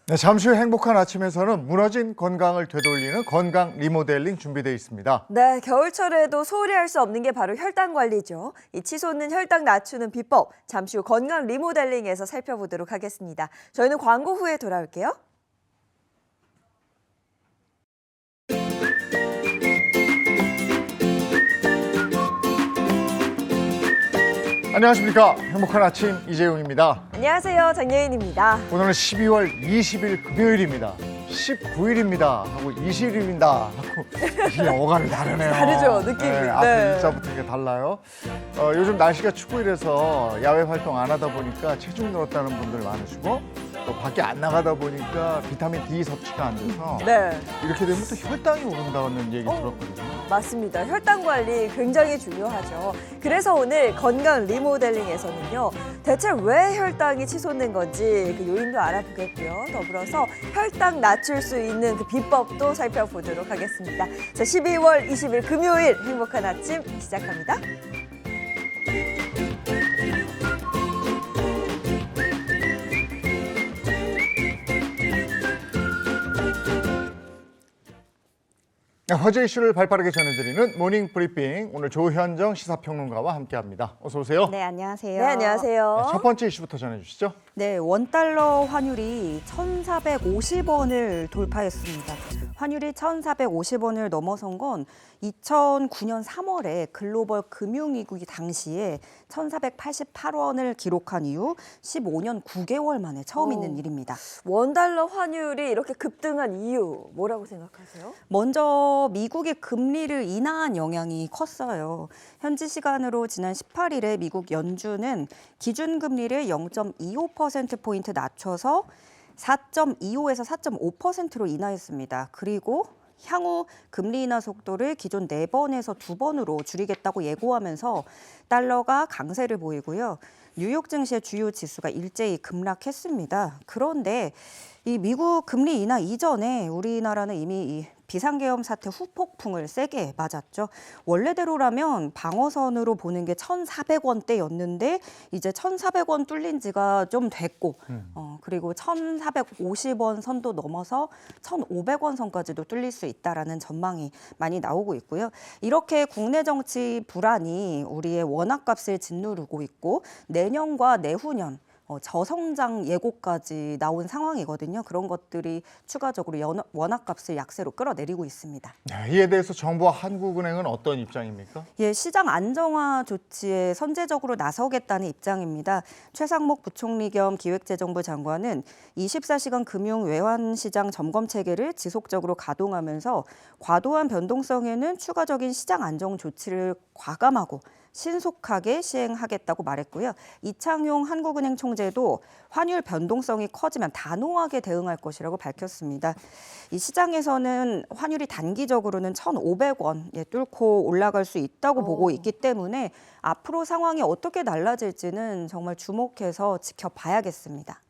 네, 잠시 후 행복한 아침에서는 무너진 건강을 되돌리는 건강 리모델링 준비되어 있습니다. 네, 겨울철에도 소홀히 할 수 없는 게 바로 혈당 관리죠. 이 치솟는 혈당 낮추는 비법, 잠시 후 건강 리모델링에서 살펴보도록 하겠습니다. 저희는 광고 후에 돌아올게요. 안녕하십니까. 행복한 아침 이재용입니다. 안녕하세요, 장예인입니다. 오늘은 12월 20일 금요일입니다. 19일입니다 하고 20일입니다 하고 이게 어감이 다르네요. 다르죠, 느낌이. 네, 앞에 네. 일자부터 이게 달라요. 요즘 날씨가 춥고 이래서 야외 활동 안 하다 보니까 체중 늘었다는 분들 많으시고 또 밖에 안 나가다 보니까 비타민 D 섭취가 안 돼서 네, 이렇게 되면 또 혈당이 오른다는 얘기 들었거든요. 맞습니다. 혈당 관리 굉장히 중요하죠. 그래서 오늘 건강 리모델링에서는요, 대체 왜 혈당이 치솟는 건지 그 요인도 알아보겠고요. 더불어서 혈당 낮출 수 있는 그 비법도 살펴보도록 하겠습니다. 자, 12월 20일 금요일 행복한 아침 시작합니다. 화제 이슈를 발빠르게 전해드리는 모닝 브리핑. 오늘 조현정 시사평론가와 함께합니다. 어서 오세요. 네, 안녕하세요. 네, 안녕하세요. 첫 번째 이슈부터 전해주시죠. 네, 원달러 환율이 1,450원을 돌파했습니다. 환율이 1,450원을 넘어선 건 2009년 3월에 글로벌 금융위기 당시에 1,488원을 기록한 이후 15년 9개월 만에 처음 있는 일입니다. 원달러 환율이 이렇게 급등한 이유 뭐라고 생각하세요? 먼저 미국이 금리를 인하한 영향이 컸어요. 현지 시간으로 지난 18일에 미국 연준은 기준금리를 0.25%포인트 낮춰서 4.25에서 4.5%로 인하했습니다. 그리고 향후 금리 인하 속도를 기존 4번에서 2번으로 줄이겠다고 예고하면서 달러가 강세를 보이고요. 뉴욕 증시의 주요 지수가 일제히 급락했습니다. 그런데 이 미국 금리 인하 이전에 우리나라는 이미 이 비상계엄 사태 후폭풍을 세게 맞았죠. 원래대로라면 방어선으로 보는 게 1,400원대였는데 이제 1,400원 뚫린 지가 좀 됐고 그리고 1,450원 선도 넘어서 1,500원 선까지도 뚫릴 수 있다라는 전망이 많이 나오고 있고요. 이렇게 국내 정치 불안이 우리의 원화값을 짓누르고 있고 내년과 내후년 저성장 예고까지 나온 상황이거든요. 그런 것들이 추가적으로 원화값을 약세로 끌어내리고 있습니다. 네, 이에 대해서 정부와 한국은행은 어떤 입장입니까? 예, 시장 안정화 조치에 선제적으로 나서겠다는 입장입니다. 최상목 부총리 겸 기획재정부 장관은 24시간 금융 외환시장 점검 체계를 지속적으로 가동하면서 과도한 변동성에는 추가적인 시장 안정 조치를 과감하고 신속하게 시행하겠다고 말했고요. 이창용 한국은행 총재도 환율 변동성이 커지면 단호하게 대응할 것이라고 밝혔습니다. 이 시장에서는 환율이 단기적으로는 1,500원 뚫고 올라갈 수 있다고 보고 있기 때문에 앞으로 상황이 어떻게 달라질지는 정말 주목해서 지켜봐야겠습니다.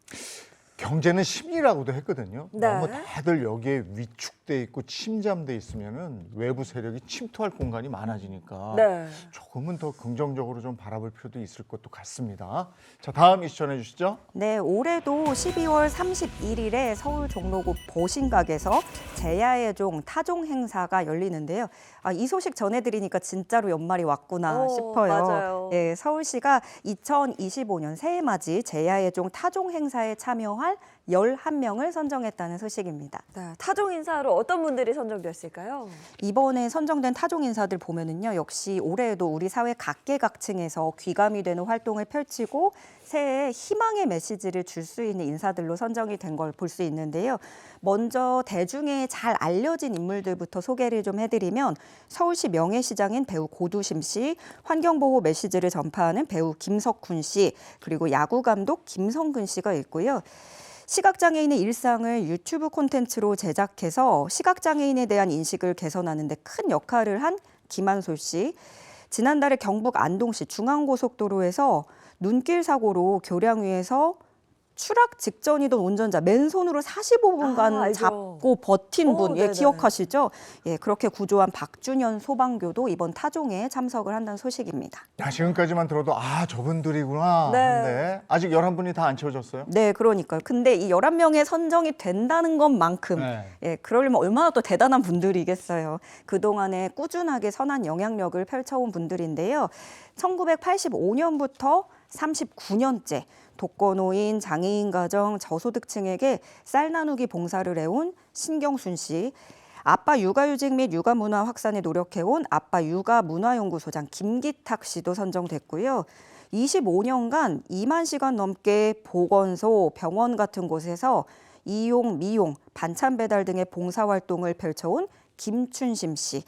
경제는 심리라고도 했거든요. 네. 너무 다들 여기에 위축돼 있고 침잠돼 있으면은 외부 세력이 침투할 공간이 많아지니까 네. 조금은 더 긍정적으로 좀 바라볼 필요도 있을 것도 같습니다. 자, 다음 이슈 전해주시죠. 네, 올해도 12월 31일에 서울 종로구 보신각에서 제야의 종 타종 행사가 열리는데요. 이 소식 전해드리니까 진짜로 연말이 왔구나 싶어요. 맞아요. 예, 서울시가 2025년 새해맞이 제야의 종 타종 행사에 참여할 11명을 선정했다는 소식입니다. 네, 타종 인사로 어떤 분들이 선정됐을까요? 이번에 선정된 타종 인사들 보면은요, 역시 올해에도 우리 사회 각계각층에서 귀감이 되는 활동을 펼치고 새해에 희망의 메시지를 줄 수 있는 인사들로 선정이 된 걸 볼 수 있는데요. 먼저 대중에 잘 알려진 인물들부터 소개를 좀 해드리면 서울시 명예시장인 배우 고두심 씨, 환경보호 메시지를 전파하는 배우 김석훈 씨, 그리고 야구 감독 김성근 씨가 있고요. 시각장애인의 일상을 유튜브 콘텐츠로 제작해서 시각장애인에 대한 인식을 개선하는 데 큰 역할을 한 김한솔 씨. 지난달에 경북 안동시 중앙고속도로에서 눈길 사고로 교량 위에서 추락 직전이던 운전자 맨손으로 45분간 알죠. 잡고 버틴 분, 예, 네네. 기억하시죠? 예, 그렇게 구조한 박준현 소방교도 이번 타종에 참석을 한다는 소식입니다. 야, 지금까지만 들어도 저분들이구나 네. 한데 아직 11분이 다 안 채워졌어요? 네, 그러니까요. 근데 이 11명에 선정이 된다는 것만큼 네. 예, 그러려면 얼마나 또 대단한 분들이겠어요. 그동안에 꾸준하게 선한 영향력을 펼쳐온 분들인데요. 1985년부터 39년째 독거노인, 장애인 가정, 저소득층에게 쌀 나누기 봉사를 해온 신경순 씨, 아빠 육아휴직 및 육아문화 확산에 노력해온 아빠 육아문화연구소장 김기탁 씨도 선정됐고요. 25년간 2만 시간 넘게 보건소, 병원 같은 곳에서 이용, 미용, 반찬 배달 등의 봉사활동을 펼쳐온 김춘심 씨,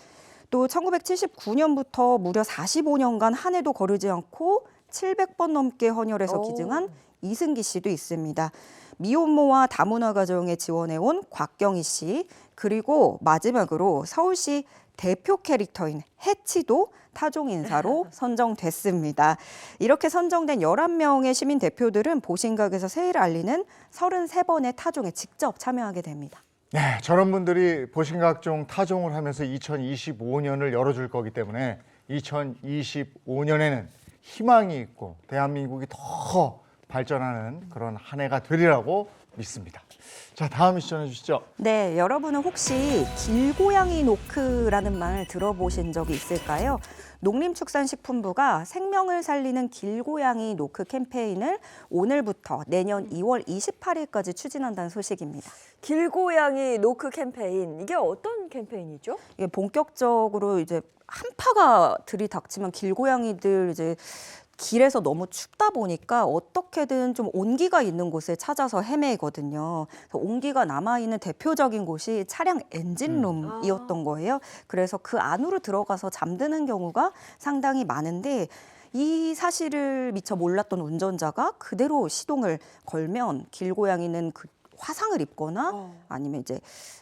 또 1979년부터 무려 45년간 한 해도 거르지 않고 700번 넘게 헌혈해서 오. 기증한 이승기 씨도 있습니다. 미혼모와 다문화 가정에 지원해온 곽경희 씨, 그리고 마지막으로 서울시 대표 캐릭터인 해치도 타종 인사로 선정됐습니다. 이렇게 선정된 11명의 시민 대표들은 보신각에서 새해를 알리는 33번의 타종에 직접 참여하게 됩니다. 네, 저런 분들이 보신각종 타종을 하면서 2025년을 열어줄 거기 때문에 2025년에는 희망이 있고 대한민국이 더 발전하는 그런 한 해가 되리라고 믿습니다. 자, 다음 미션 해주시죠. 네, 여러분은 혹시 길고양이 노크라는 말 들어보신 적이 있을까요? 농림축산식품부가 생명을 살리는 길고양이 노크 캠페인을 오늘부터 내년 2월 28일까지 추진한다는 소식입니다. 길고양이 노크 캠페인, 이게 어떤 캠페인이죠? 이게 본격적으로 이제 한파가 들이닥치면 길고양이들 이제 길에서 너무 춥다 보니까 어떻게든 좀 온기가 있는 곳에 찾아서 헤매거든요. 그래서 온기가 남아있는 대표적인 곳이 차량 엔진룸이었던 거예요. 그래서 그 안으로 들어가서 잠드는 경우가 상당히 많은데 이 사실을 미처 몰랐던 운전자가 그대로 시동을 걸면 길고양이는 그 화상을 입거나 아니면 이제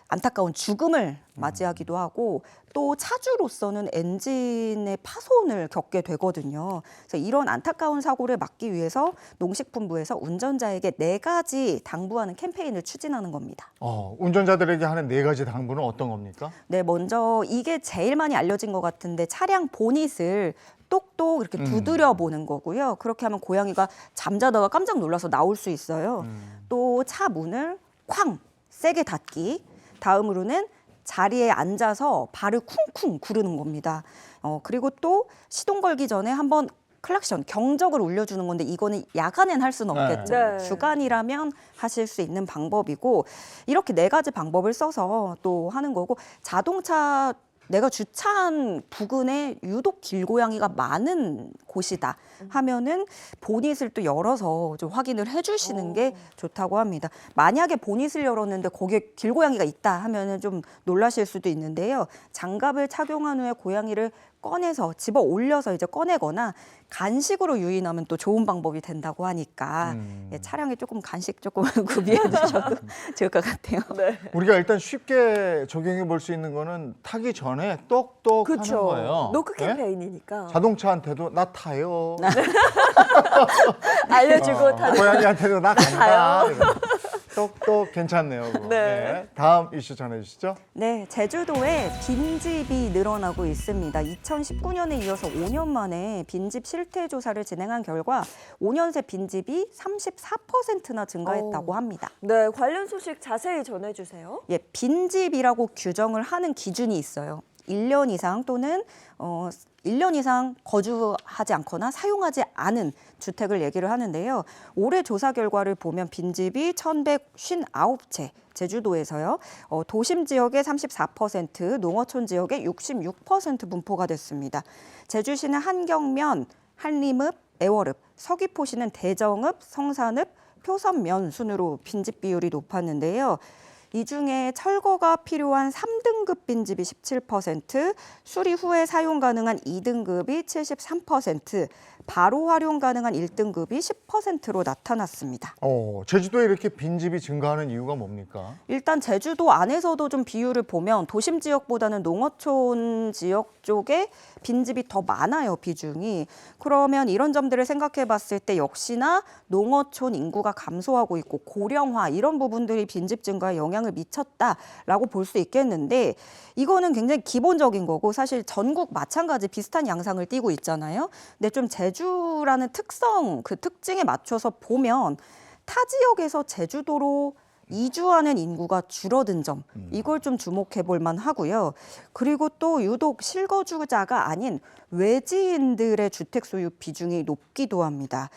안타까운 죽음을 맞이하기도 하고 또 차주로서는 엔진의 파손을 겪게 되거든요. 그래서 이런 안타까운 사고를 막기 위해서 농식품부에서 운전자에게 4가지 당부하는 캠페인을 추진하는 겁니다. 운전자들에게 하는 4가지 당부는 어떤 겁니까? 네, 먼저 이게 제일 많이 알려진 것 같은데 차량 보닛을 똑똑 이렇게 두드려 보는 거고요. 그렇게 하면 고양이가 잠자다가 깜짝 놀라서 나올 수 있어요. 또 차 문을 쾅 세게 닫기. 다음으로는 자리에 앉아서 발을 쿵쿵 구르는 겁니다. 그리고 또 시동 걸기 전에 한번 클락션, 경적을 울려주는 건데 이거는 야간엔 할 수는 없겠죠. 네. 주간이라면 하실 수 있는 방법이고 이렇게 4가지 방법을 써서 또 하는 거고 자동차 내가 주차한 부근에 유독 길고양이가 많은 곳이다 하면은 보닛을 또 열어서 좀 확인을 해주시는 게 좋다고 합니다. 만약에 보닛을 열었는데 거기에 길고양이가 있다 하면은 좀 놀라실 수도 있는데요. 장갑을 착용한 후에 고양이를 꺼내서 집어 올려서 이제 꺼내거나 간식으로 유인하면 또 좋은 방법이 된다고 하니까 예, 차량에 조금 간식 조금 구비해 두셔도 좋을 것 같아요. 네. 우리가 일단 쉽게 적용해 볼 수 있는 거는 타기 전에 똑똑 하는 그렇죠. 거예요. 노크 네? 캠페인이니까. 자동차한테도 나 타요. 알려주고 타는. 고양이한테도 나 간다. 똑똑 괜찮네요. 그거. 네. 다음 이슈 전해주시죠. 네, 제주도에 빈집이 늘어나고 있습니다. 2019년에 이어서 5년 만에 빈집 실태 조사를 진행한 결과 5년 새 빈집이 34%나 증가했다고 합니다. 네, 관련 소식 자세히 전해주세요. 예, 빈집이라고 규정을 하는 기준이 있어요. 1년 이상 또는 1년 이상 거주하지 않거나 사용하지 않은 주택을 얘기를 하는데요. 올해 조사 결과를 보면 빈집이 1,159채, 제주도에서요. 도심 지역의 34%, 농어촌 지역의 66% 분포가 됐습니다. 제주시는 한경면, 한림읍, 애월읍, 서귀포시는 대정읍, 성산읍, 표선면 순으로 빈집 비율이 높았는데요. 이 중에 철거가 필요한 3등급 빈집이 17%, 수리 후에 사용 가능한 2등급이 73%, 바로 활용 가능한 1등급이 10%로 나타났습니다. 제주도에 이렇게 빈집이 증가하는 이유가 뭡니까? 일단 제주도 안에서도 좀 비율을 보면 도심 지역보다는 농어촌 지역 쪽에 빈집이 더 많아요, 비중이. 그러면 이런 점들을 생각해 봤을 때 역시나 농어촌 인구가 감소하고 있고 고령화 이런 부분들이 빈집 증가에 영향을 미쳤다라고 볼 수 있겠는데 이거는 굉장히 기본적인 거고 사실 전국 마찬가지 비슷한 양상을 띠고 있잖아요. 근데 좀 제주라는 특성, 그 특징에 맞춰서 보면 타 지역에서 제주도로 이주하는 인구가 줄어든 점, 이걸 좀 주목해 볼 만하고요. 그리고 또 유독 실거주자가 아닌 외지인들의 주택 소유 비중이 높기도 합니다.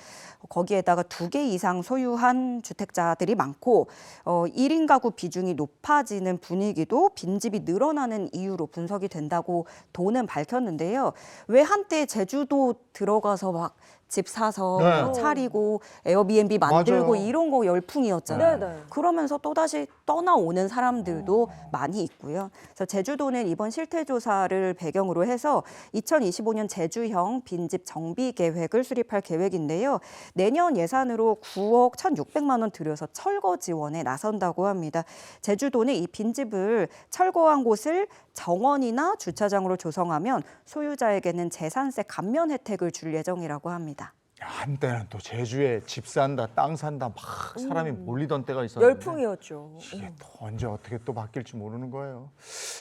거기에다가 2개 이상 소유한 주택자들이 많고 1인 가구 비중이 높아지는 분위기도 빈집이 늘어나는 이유로 분석이 된다고 도는 밝혔는데요. 왜 한때 제주도 들어가서 막 집 사서 네. 차리고 에어비앤비 만들고 맞아요. 이런 거 열풍이었잖아요. 네, 네. 그러면서 또다시 떠나오는 사람들도 많이 있고요. 그래서 제주도는 이번 실태조사를 배경으로 해서 2025년 제주형 빈집 정비 계획을 수립할 계획인데요. 내년 예산으로 9억 1,600만 원 들여서 철거 지원에 나선다고 합니다. 제주도는 이 빈집을 철거한 곳을 정원이나 주차장으로 조성하면 소유자에게는 재산세 감면 혜택을 줄 예정이라고 합니다. 한때는 또 제주에 집 산다, 땅 산다 막 사람이 몰리던 때가 있었는데 열풍이었죠. 이게 또 언제 어떻게 또 바뀔지 모르는 거예요.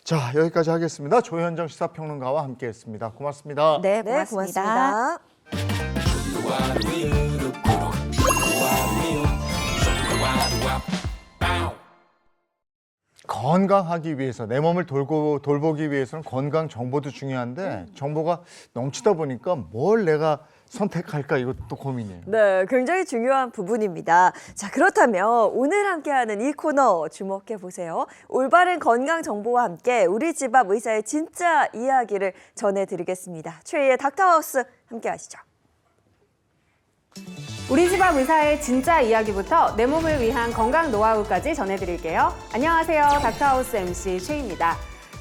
자, 여기까지 하겠습니다. 조현정 시사평론가와 함께했습니다. 고맙습니다. 네, 네, 고맙습니다. 고맙습니다. 건강하기 위해서 내 몸을 돌보기 위해서는 건강 정보도 중요한데 정보가 넘치다 보니까 뭘 내가 선택할까 이것도 고민이에요. 네, 굉장히 중요한 부분입니다. 자, 그렇다면 오늘 함께하는 이 코너 주목해 보세요. 올바른 건강 정보와 함께 우리 집 앞 의사의 진짜 이야기를 전해드리겠습니다. 최희의 닥터하우스 함께하시죠. 우리 집 앞 의사의 진짜 이야기부터 내 몸을 위한 건강 노하우까지 전해드릴게요. 안녕하세요. 닥터하우스 MC 최희입니다.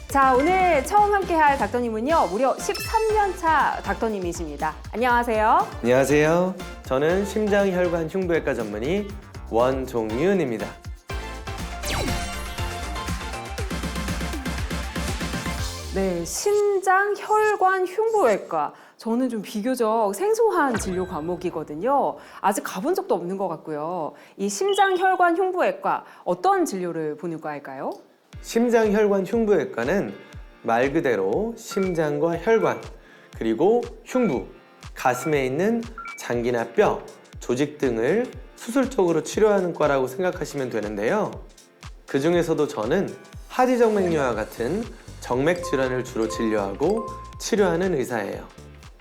자, 오늘 처음 함께할 닥터님은요. 무려 13년 차 닥터님이십니다. 안녕하세요. 안녕하세요. 저는 심장혈관 흉부외과 전문의 원종윤입니다. 네, 심장, 혈관, 흉부외과. 저는 좀 비교적 생소한 진료 과목이거든요. 아직 가본 적도 없는 것 같고요. 이 심장, 혈관, 흉부외과 어떤 진료를 보는 과일까요? 심장혈관 흉부외과는 말 그대로 심장과 혈관, 그리고 흉부, 가슴에 있는 장기나 뼈, 조직 등을 수술적으로 치료하는 과라고 생각하시면 되는데요. 그 중에서도 저는 하지정맥류와 같은 정맥 질환을 주로 진료하고 치료하는 의사예요.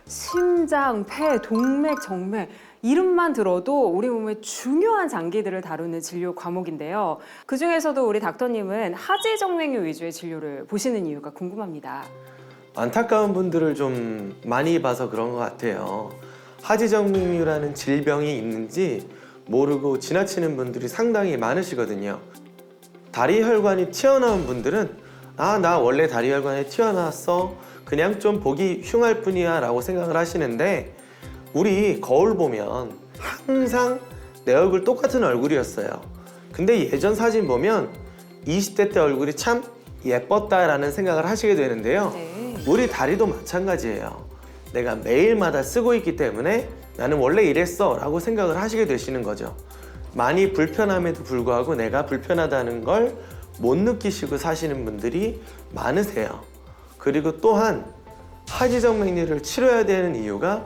심장, 폐, 동맥, 정맥 이름만 들어도 우리 몸의 중요한 장기들을 다루는 진료 과목인데요. 그중에서도 우리 닥터님은 하지정맥류 위주의 진료를 보시는 이유가 궁금합니다. 안타까운 분들을 좀 많이 봐서 그런 것 같아요. 하지정맥류라는 질병이 있는지 모르고 지나치는 분들이 상당히 많으시거든요. 다리 혈관이 튀어나온 분들은 나 원래 다리 혈관에 튀어나왔어. 그냥 좀 보기 흉할 뿐이야 라고 생각을 하시는데 우리 거울 보면 항상 내 얼굴 똑같은 얼굴이었어요. 근데 예전 사진 보면 20대 때 얼굴이 참 예뻤다라는 생각을 하시게 되는데요. 네. 우리 다리도 마찬가지예요. 내가 매일마다 쓰고 있기 때문에 나는 원래 이랬어 라고 생각을 하시게 되시는 거죠. 많이 불편함에도 불구하고 내가 불편하다는 걸 못 느끼시고 사시는 분들이 많으세요. 그리고 또한 하지정맥류를 치료해야 되는 이유가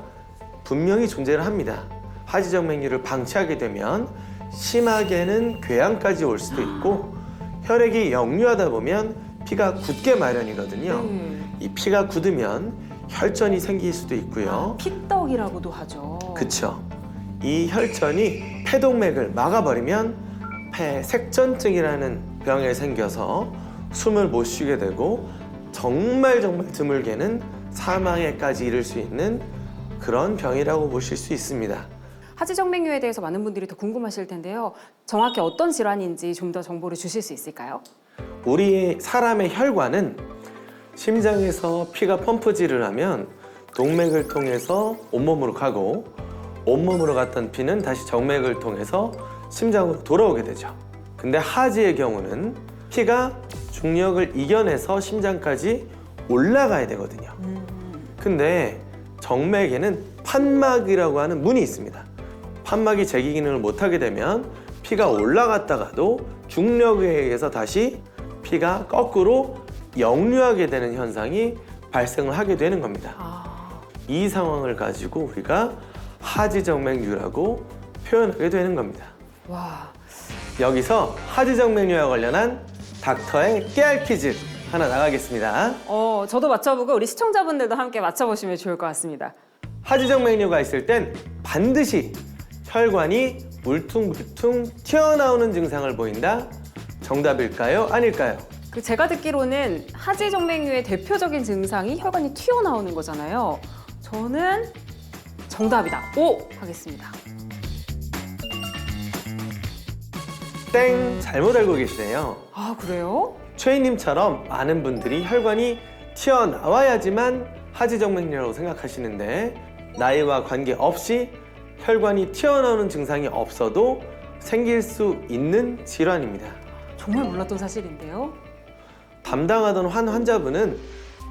분명히 존재를 합니다. 하지정맥류를 방치하게 되면 심하게는 궤양까지 올 수도 있고 혈액이 역류하다 보면 피가 굳게 마련이거든요. 이 피가 굳으면 혈전이 생길 수도 있고요. 피떡이라고도 하죠. 그쵸. 이 혈전이 폐동맥을 막아버리면 폐색전증이라는 병에 생겨서 숨을 못 쉬게 되고 정말 드물게는 사망에까지 이를 수 있는 그런 병이라고 보실 수 있습니다. 하지정맥류에 대해서 많은 분들이 더 궁금하실 텐데요. 정확히 어떤 질환인지 좀 더 정보를 주실 수 있을까요? 우리 사람의 혈관은 심장에서 피가 펌프질을 하면 동맥을 통해서 온몸으로 가고 온몸으로 갔던 피는 다시 정맥을 통해서 심장으로 돌아오게 되죠. 근데 하지의 경우는 피가 중력을 이겨내서 심장까지 올라가야 되거든요. 근데 정맥에는 판막이라고 하는 문이 있습니다. 판막이 제기 기능을 못하게 되면 피가 올라갔다가도 중력에 의해서 다시 피가 거꾸로 역류하게 되는 현상이 발생을 하게 되는 겁니다. 이 상황을 가지고 우리가 하지정맥류라고 표현하게 되는 겁니다. 와, 여기서 하지정맥류와 관련한 닥터의 깨알 퀴즈 하나 나가겠습니다. 저도 맞춰보고 우리 시청자분들도 함께 맞춰보시면 좋을 것 같습니다. 하지정맥류가 있을 땐 반드시 혈관이 울퉁불퉁 튀어나오는 증상을 보인다. 정답일까요? 아닐까요? 제가 듣기로는 하지정맥류의 대표적인 증상이 혈관이 튀어나오는 거잖아요. 저는 정답이다. O 하겠습니다. 땡! 잘못 알고 계시네요. 아, 그래요? 최희님처럼 많은 분들이 혈관이 튀어나와야지만 하지정맥류라고 생각하시는데 나이와 관계없이 혈관이 튀어나오는 증상이 없어도 생길 수 있는 질환입니다. 정말 몰랐던 사실인데요. 담당하던 환자분은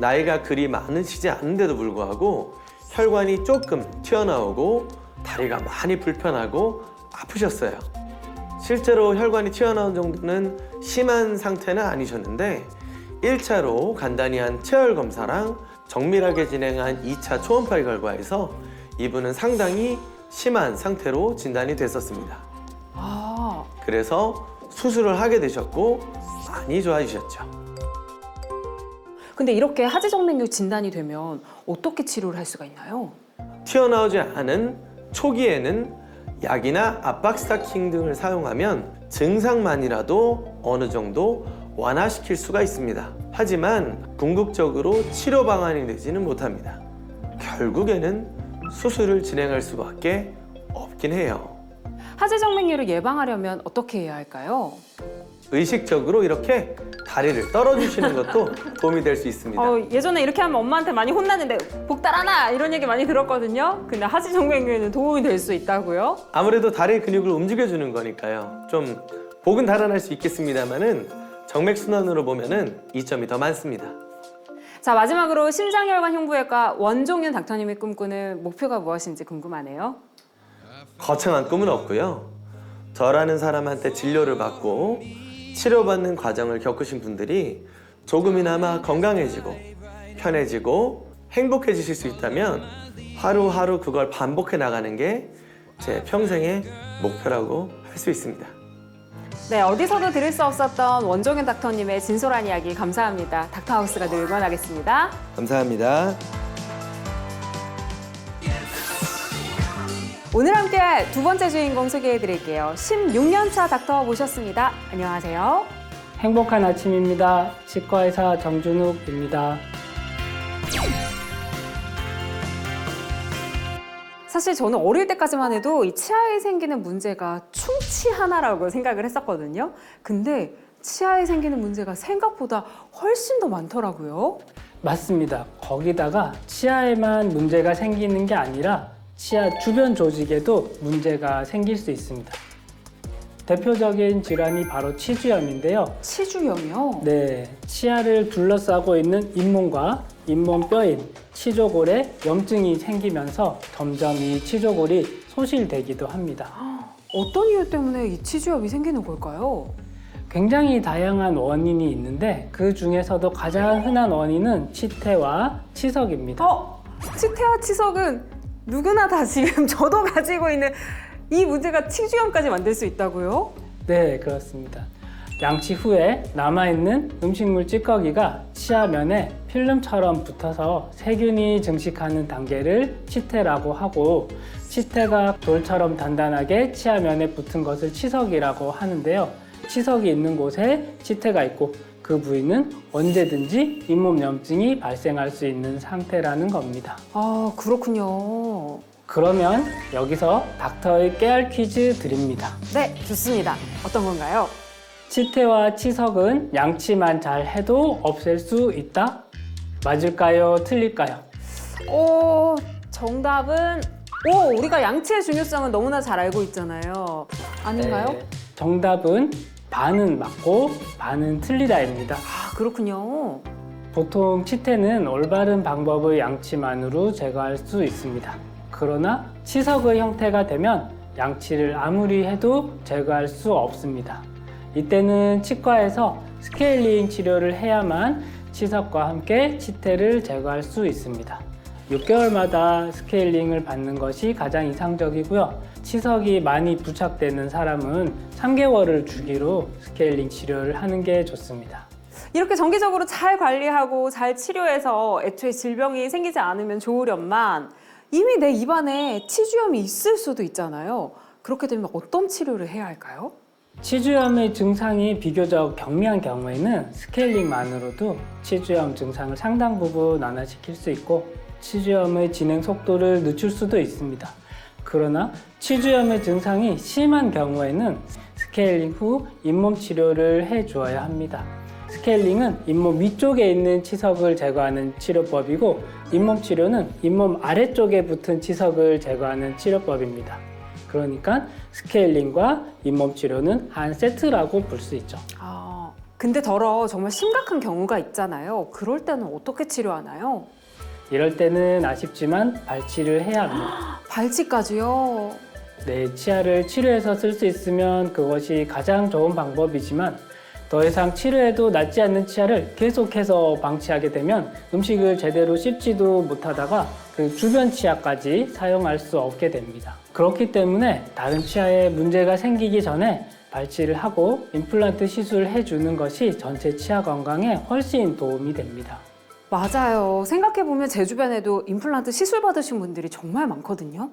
나이가 그리 많으시지 않은데도 불구하고 혈관이 조금 튀어나오고 다리가 많이 불편하고 아프셨어요. 실제로 혈관이 튀어나온 정도는 심한 상태는 아니셨는데 1차로 간단히 한 체열 검사랑 정밀하게 진행한 2차 초음파 결과에서 이분은 상당히 심한 상태로 진단이 됐었습니다. 아, 그래서 수술을 하게 되셨고 많이 좋아지셨죠. 근데 이렇게 하지정맥류 진단이 되면 어떻게 치료를 할 수가 있나요? 튀어나오지 않은 초기에는 약이나 압박 스타킹 등을 사용하면 증상만이라도 어느 정도 완화시킬 수가 있습니다. 하지만 궁극적으로 치료 방안이 되지는 못합니다. 결국에는 수술을 진행할 수밖에 없긴 해요. 하지정맥류를 예방하려면 어떻게 해야 할까요? 의식적으로 이렇게 다리를 떨어주시는 것도 도움이 될 수 있습니다. 예전에 이렇게 하면 엄마한테 많이 혼났는데 복달하나 이런 얘기 많이 들었거든요. 근데 하지정맥류에는 도움이 될 수 있다고요? 아무래도 다리 근육을 움직여주는 거니까요. 좀 복은 달아날 수 있겠습니다만은 정맥순환으로 보면은 이점이 더 많습니다. 자, 마지막으로 심장혈관 흉부외과 원종윤 닥터님이 꿈꾸는 목표가 무엇인지 궁금하네요. 거창한 꿈은 없고요. 저라는 사람한테 진료를 받고 치료받는 과정을 겪으신 분들이 조금이나마 건강해지고 편해지고 행복해지실 수 있다면 하루하루 그걸 반복해 나가는 게 제 평생의 목표라고 할 수 있습니다. 네, 어디서도 들을 수 없었던 원종윤 닥터님의 진솔한 이야기 감사합니다. 닥터하우스가 늘 응원하겠습니다. 감사합니다. 오늘 함께할 두 번째 주인공 소개해드릴게요. 16년차 닥터 모셨습니다. 안녕하세요. 행복한 아침입니다. 치과의사 정준욱입니다. 사실 저는 어릴 때까지만 해도 이 치아에 생기는 문제가 충치 하나라고 생각을 했었거든요. 근데 치아에 생기는 문제가 생각보다 훨씬 더 많더라고요. 맞습니다. 거기다가 치아에만 문제가 생기는 게 아니라 치아 주변 조직에도 문제가 생길 수 있습니다. 대표적인 질환이 바로 치주염인데요. 치주염이요? 네, 치아를 둘러싸고 있는 잇몸과 잇몸 뼈인 치조골에 염증이 생기면서 점점 이 치조골이 소실되기도 합니다. 어떤 이유 때문에 이 치주염이 생기는 걸까요? 굉장히 다양한 원인이 있는데 그 중에서도 가장 흔한 원인은 치태와 치석입니다. 치태와 치석은 누구나 다 지금 저도 가지고 있는 이 문제가 치주염까지 만들 수 있다고요? 네, 그렇습니다. 양치 후에 남아있는 음식물 찌꺼기가 치아면에 필름처럼 붙어서 세균이 증식하는 단계를 치태라고 하고 치태가 돌처럼 단단하게 치아면에 붙은 것을 치석이라고 하는데요. 치석이 있는 곳에 치태가 있고 그 부위는 언제든지 잇몸 염증이 발생할 수 있는 상태라는 겁니다. 아, 그렇군요. 그러면 여기서 닥터의 깨알 퀴즈 드립니다. 네, 좋습니다. 어떤 건가요? 치태와 치석은 양치만 잘 해도 없앨 수 있다? 맞을까요? 틀릴까요? 정답은 우리가 양치의 중요성은 너무나 잘 알고 있잖아요. 아닌가요? 네, 정답은 반은 맞고 반은 틀리다입니다. 아, 그렇군요. 보통 치태는 올바른 방법의 양치만으로 제거할 수 있습니다. 그러나 치석의 형태가 되면 양치를 아무리 해도 제거할 수 없습니다. 이때는 치과에서 스케일링 치료를 해야만 치석과 함께 치태를 제거할 수 있습니다. 6개월마다 스케일링을 받는 것이 가장 이상적이고요. 치석이 많이 부착되는 사람은 3개월을 주기로 스케일링 치료를 하는 게 좋습니다. 이렇게 정기적으로 잘 관리하고 잘 치료해서 애초에 질병이 생기지 않으면 좋으련만 이미 내 입안에 치주염이 있을 수도 있잖아요. 그렇게 되면 어떤 치료를 해야 할까요? 치주염의 증상이 비교적 경미한 경우에는 스케일링만으로도 치주염 증상을 상당 부분 완화시킬 수 있고 치주염의 진행 속도를 늦출 수도 있습니다. 그러나 치주염의 증상이 심한 경우에는 스케일링 후 잇몸 치료를 해주어야 합니다. 스케일링은 잇몸 위쪽에 있는 치석을 제거하는 치료법이고 잇몸 치료는 잇몸 아래쪽에 붙은 치석을 제거하는 치료법입니다. 그러니까 스케일링과 잇몸 치료는 한 세트라고 볼 수 있죠. 근데 더러 정말 심각한 경우가 있잖아요. 그럴 때는 어떻게 치료하나요? 이럴 때는 아쉽지만 발치를 해야 합니다. 발치까지요? 내 치아를 치료해서 쓸 수 있으면 그것이 가장 좋은 방법이지만 더 이상 치료해도 낫지 않는 치아를 계속해서 방치하게 되면 음식을 제대로 씹지도 못하다가 그 주변 치아까지 사용할 수 없게 됩니다. 그렇기 때문에 다른 치아에 문제가 생기기 전에 발치를 하고 임플란트 시술을 해주는 것이 전체 치아 건강에 훨씬 도움이 됩니다. 맞아요. 생각해보면 제 주변에도 임플란트 시술 받으신 분들이 정말 많거든요.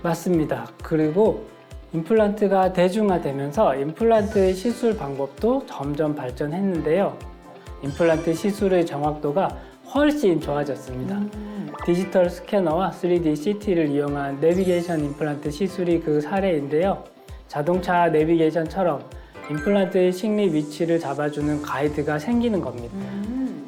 맞습니다. 그리고 임플란트가 대중화되면서 임플란트 시술 방법도 점점 발전했는데요. 임플란트 시술의 정확도가 훨씬 좋아졌습니다. 디지털 스캐너와 3D CT를 이용한 내비게이션 임플란트 시술이 그 사례인데요. 자동차 내비게이션처럼 임플란트의 식립 위치를 잡아주는 가이드가 생기는 겁니다.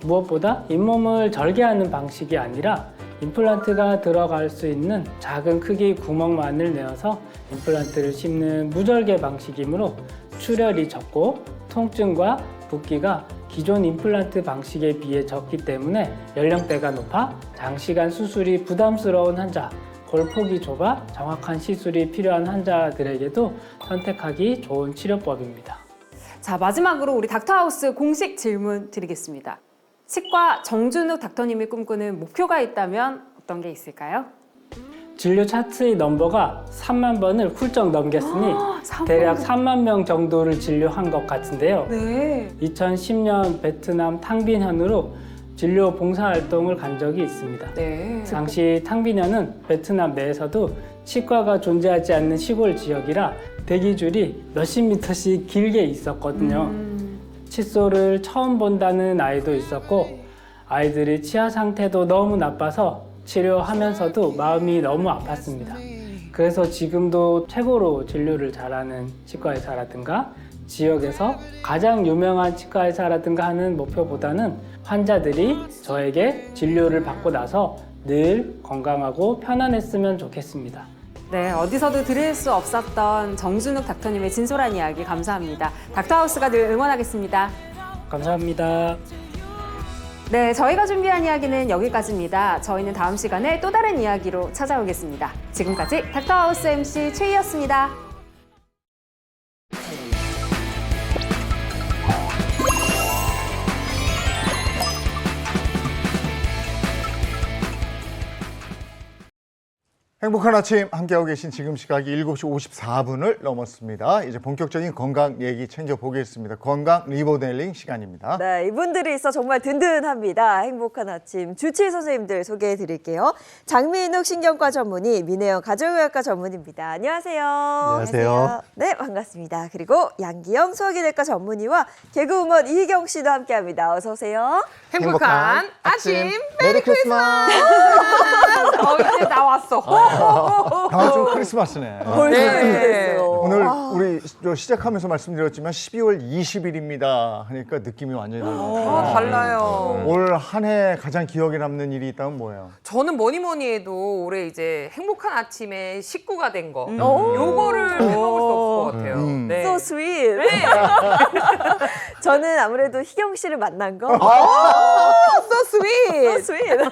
무엇보다 잇몸을 절개하는 방식이 아니라 임플란트가 들어갈 수 있는 작은 크기의 구멍만을 내어서 임플란트를 씹는 무절개 방식이므로 출혈이 적고 통증과 붓기가 기존 임플란트 방식에 비해 적기 때문에 연령대가 높아 장시간 수술이 부담스러운 환자, 골폭이 좁아 정확한 시술이 필요한 환자들에게도 선택하기 좋은 치료법입니다. 자, 마지막으로 우리 닥터하우스 공식 질문 드리겠습니다. 치과 정준욱 닥터님이 꿈꾸는 목표가 있다면 어떤 게 있을까요? 진료 차트의 넘버가 3만 번을 훌쩍 넘겼으니 대략 3만 명 정도를 진료한 것 같은데요. 네. 2010년 베트남 탕비현으로 진료 봉사활동을 간 적이 있습니다. 네. 당시 탕비현은 베트남 내에서도 치과가 존재하지 않는 시골 지역이라 대기줄이 몇십 미터씩 길게 있었거든요. 칫솔을 처음 본다는 아이도 있었고 아이들의 치아 상태도 너무 나빠서 치료하면서도 마음이 너무 아팠습니다. 그래서 지금도 최고로 진료를 잘하는 치과의사라든가 지역에서 가장 유명한 치과의사라든가 하는 목표보다는 환자들이 저에게 진료를 받고 나서 늘 건강하고 편안했으면 좋겠습니다. 네, 어디서도 들을 수 없었던 정준욱 닥터님의 진솔한 이야기 감사합니다. 닥터하우스가 늘 응원하겠습니다. 감사합니다. 네, 저희가 준비한 이야기는 여기까지입니다. 저희는 다음 시간에 또 다른 이야기로 찾아오겠습니다. 지금까지 닥터하우스 MC 최희였습니다. 행복한 아침 함께하고 계신 지금 시각이 7시 54분을 넘었습니다. 이제 본격적인 건강 얘기 챙겨보겠습니다. 건강 리모델링 시간입니다. 네, 이분들이 있어 정말 든든합니다. 행복한 아침 주치의 선생님들 소개해 드릴게요. 장민욱 신경과 전문의, 민혜영 가정의학과 전문의입니다. 안녕하세요. 안녕하세요. 네, 반갑습니다. 그리고 양기영 소화기내과 전문의와 개그우먼 이희경 씨도 함께합니다. 어서 오세요. 행복한 아침 메리 크리스마스. 이제 나왔어. 다음 주 크리스마스네. 벌써 됐어요. 오늘 우리 시작하면서 말씀드렸지만 12월 20일입니다 하니까 느낌이 완전히 달라요. 달라요. 올 한 해 가장 기억에 남는 일이 있다면 뭐예요? 저는 뭐니 해도 올해 이제 행복한 아침에 식구가 된 거. 요거를 빼먹을 수 없을 것 같아요. 네. So sweet. 저는 아무래도 희경 씨를 만난 거. So sweet. So sweet.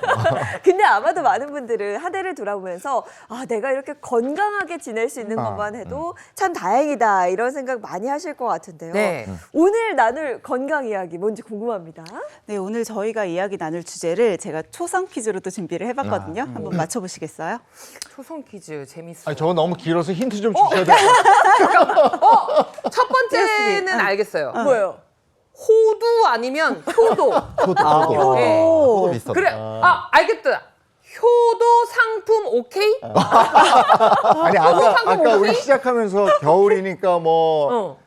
근데 아마도 많은 분들은 한 해를 돌아보면서 내가 이렇게 건강하게 지낼 수 있는 것만 해도 참 다행이다 이런 생각 많이 하실 것 같은데요. 네. 오늘 나눌 건강 이야기 뭔지 궁금합니다. 네, 오늘 저희가 이야기 나눌 주제를 제가 초성 퀴즈로 또 준비를 해봤거든요. 한번 맞춰보시겠어요? 초성 퀴즈 재밌어요. 아니, 저거 너무 길어서 힌트 좀 주셔야 돼요. 첫 번째는 알겠어요. 뭐예요? 호두 아니면 효도. 효도. 네. 효도 비슷하다. 그래. 알겠다. 효도 상품 오케이? 아니 아까 상품 우리 오케이? 시작하면서 겨울이니까 뭐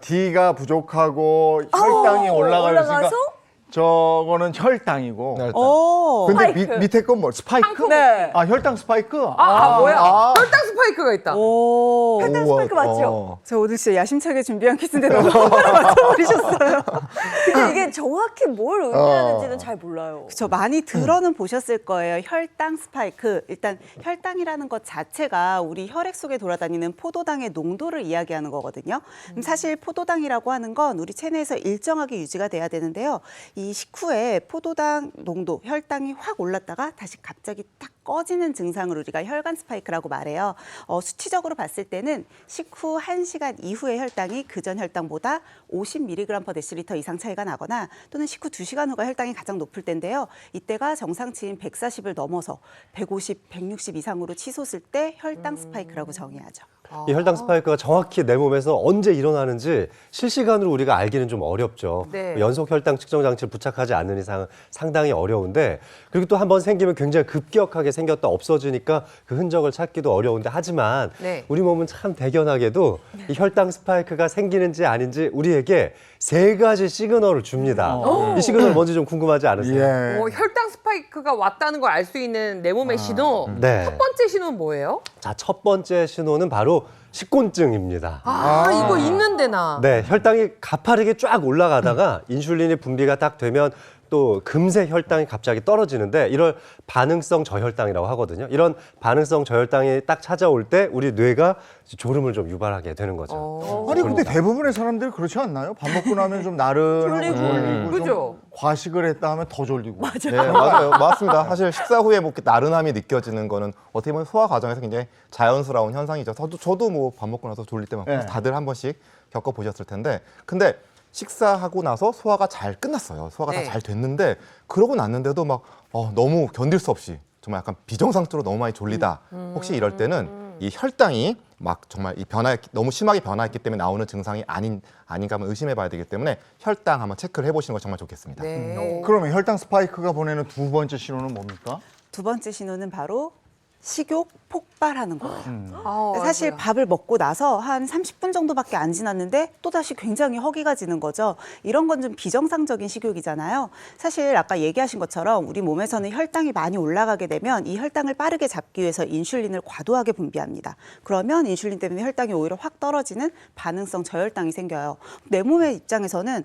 D가 부족하고 혈당이 올라가고 있으니까 올라가서? 저거는 혈당이고. 일단. 근데 스파이크. 밑에 건 뭐? 스파이크? 상품 네. 혈당 스파이크? 뭐야? 혈당 스파이크가 있다. 오. 혈당 스파이크 맞죠? 저 오늘 진짜 야심차게 준비한 퀴즈인데 너무 맞춰버리셨어요. 근데 이게 정확히 뭘 의미하는지는 잘 몰라요. 저 많이 들어는 보셨을 거예요. 혈당 스파이크. 일단 혈당이라는 것 자체가 우리 혈액 속에 돌아다니는 포도당의 농도를 이야기하는 거거든요. 사실 포도당이라고 하는 건 우리 체내에서 일정하게 유지가 돼야 되는데요. 이 식후에 포도당 농도, 혈당이 확 올랐다가 다시 갑자기 딱 꺼지는 증상을 우리가 혈관 스파이크라고 말해요. 수치적으로 봤을 때는 식후 1시간 이후의 혈당이 그전 혈당보다 50mg/dL 이상 차이가 나거나 또는 식후 2시간 후가 혈당이 가장 높을 때인데요. 이때가 정상치인 140을 넘어서 150, 160 이상으로 치솟을 때 혈당 스파이크라고 정의하죠. 이 혈당 스파이크가 정확히 내 몸에서 언제 일어나는지 실시간으로 우리가 알기는 좀 어렵죠. 네. 연속 혈당 측정 장치를 부착하지 않는 이상은 상당히 어려운데, 그리고 또 한 번 생기면 굉장히 급격하게 생겼다 없어지니까 그 흔적을 찾기도 어려운데, 하지만 네. 우리 몸은 참 대견하게도 이 혈당 스파이크가 생기는지 아닌지 우리에게 3가지 시그널을 줍니다. 이 시그널 뭔지 좀 궁금하지 않으세요? 예. 혈당 스파이크가 왔다는 걸 알 수 있는 내 몸의 신호. 네. 첫 번째 신호는 뭐예요? 자, 첫 번째 신호는 바로 식곤증입니다. 이거 있는데 나. 네, 혈당이 가파르게 쫙 올라가다가 인슐린이 분비가 딱 되면 또 금세 혈당이 갑자기 떨어지는데, 이걸 반응성 저혈당이라고 하거든요. 이런 반응성 저혈당이 딱 찾아올 때 우리 뇌가 졸음을 좀 유발하게 되는 거죠. 아니 근데 대부분의 사람들이 그렇지 않나요? 밥 먹고 나면 좀 나른하고 졸리고 그죠? 좀 과식을 했다 하면 더 졸리고. 네, 맞아요. 맞습니다. 사실 식사 후에 뭐 이렇게 나른함이 느껴지는 거는 어떻게 보면 소화 과정에서 굉장히 자연스러운 현상이죠. 저도 뭐 밥 먹고 나서 졸릴 때만 네. 다들 한 번씩 겪어보셨을 텐데, 근데 식사하고 나서 소화가 잘 끝났어요. 소화가 네. 다 잘 됐는데, 그러고 났는데도 막 너무 견딜 수 없이 정말 약간 비정상적으로 너무 많이 졸리다. 혹시 이럴 때는 이 혈당이 막 정말 이 너무 심하게 변화했기 때문에 나오는 증상이 아닌가 한번 의심해봐야 되기 때문에 혈당 한번 체크를 해보시는 거 정말 좋겠습니다. 네. 그러면 혈당 스파이크가 보내는 두 번째 신호는 뭡니까? 두 번째 신호는 바로 식욕 폭발하는 거예요. 아, 사실 맞아요. 밥을 먹고 나서 한 30분 정도밖에 안 지났는데 또다시 굉장히 허기가 지는 거죠. 이런 건 좀 비정상적인 식욕이잖아요. 사실 아까 얘기하신 것처럼 우리 몸에서는 혈당이 많이 올라가게 되면 이 혈당을 빠르게 잡기 위해서 인슐린을 과도하게 분비합니다. 그러면 인슐린 때문에 혈당이 오히려 확 떨어지는 반응성 저혈당이 생겨요. 내 몸의 입장에서는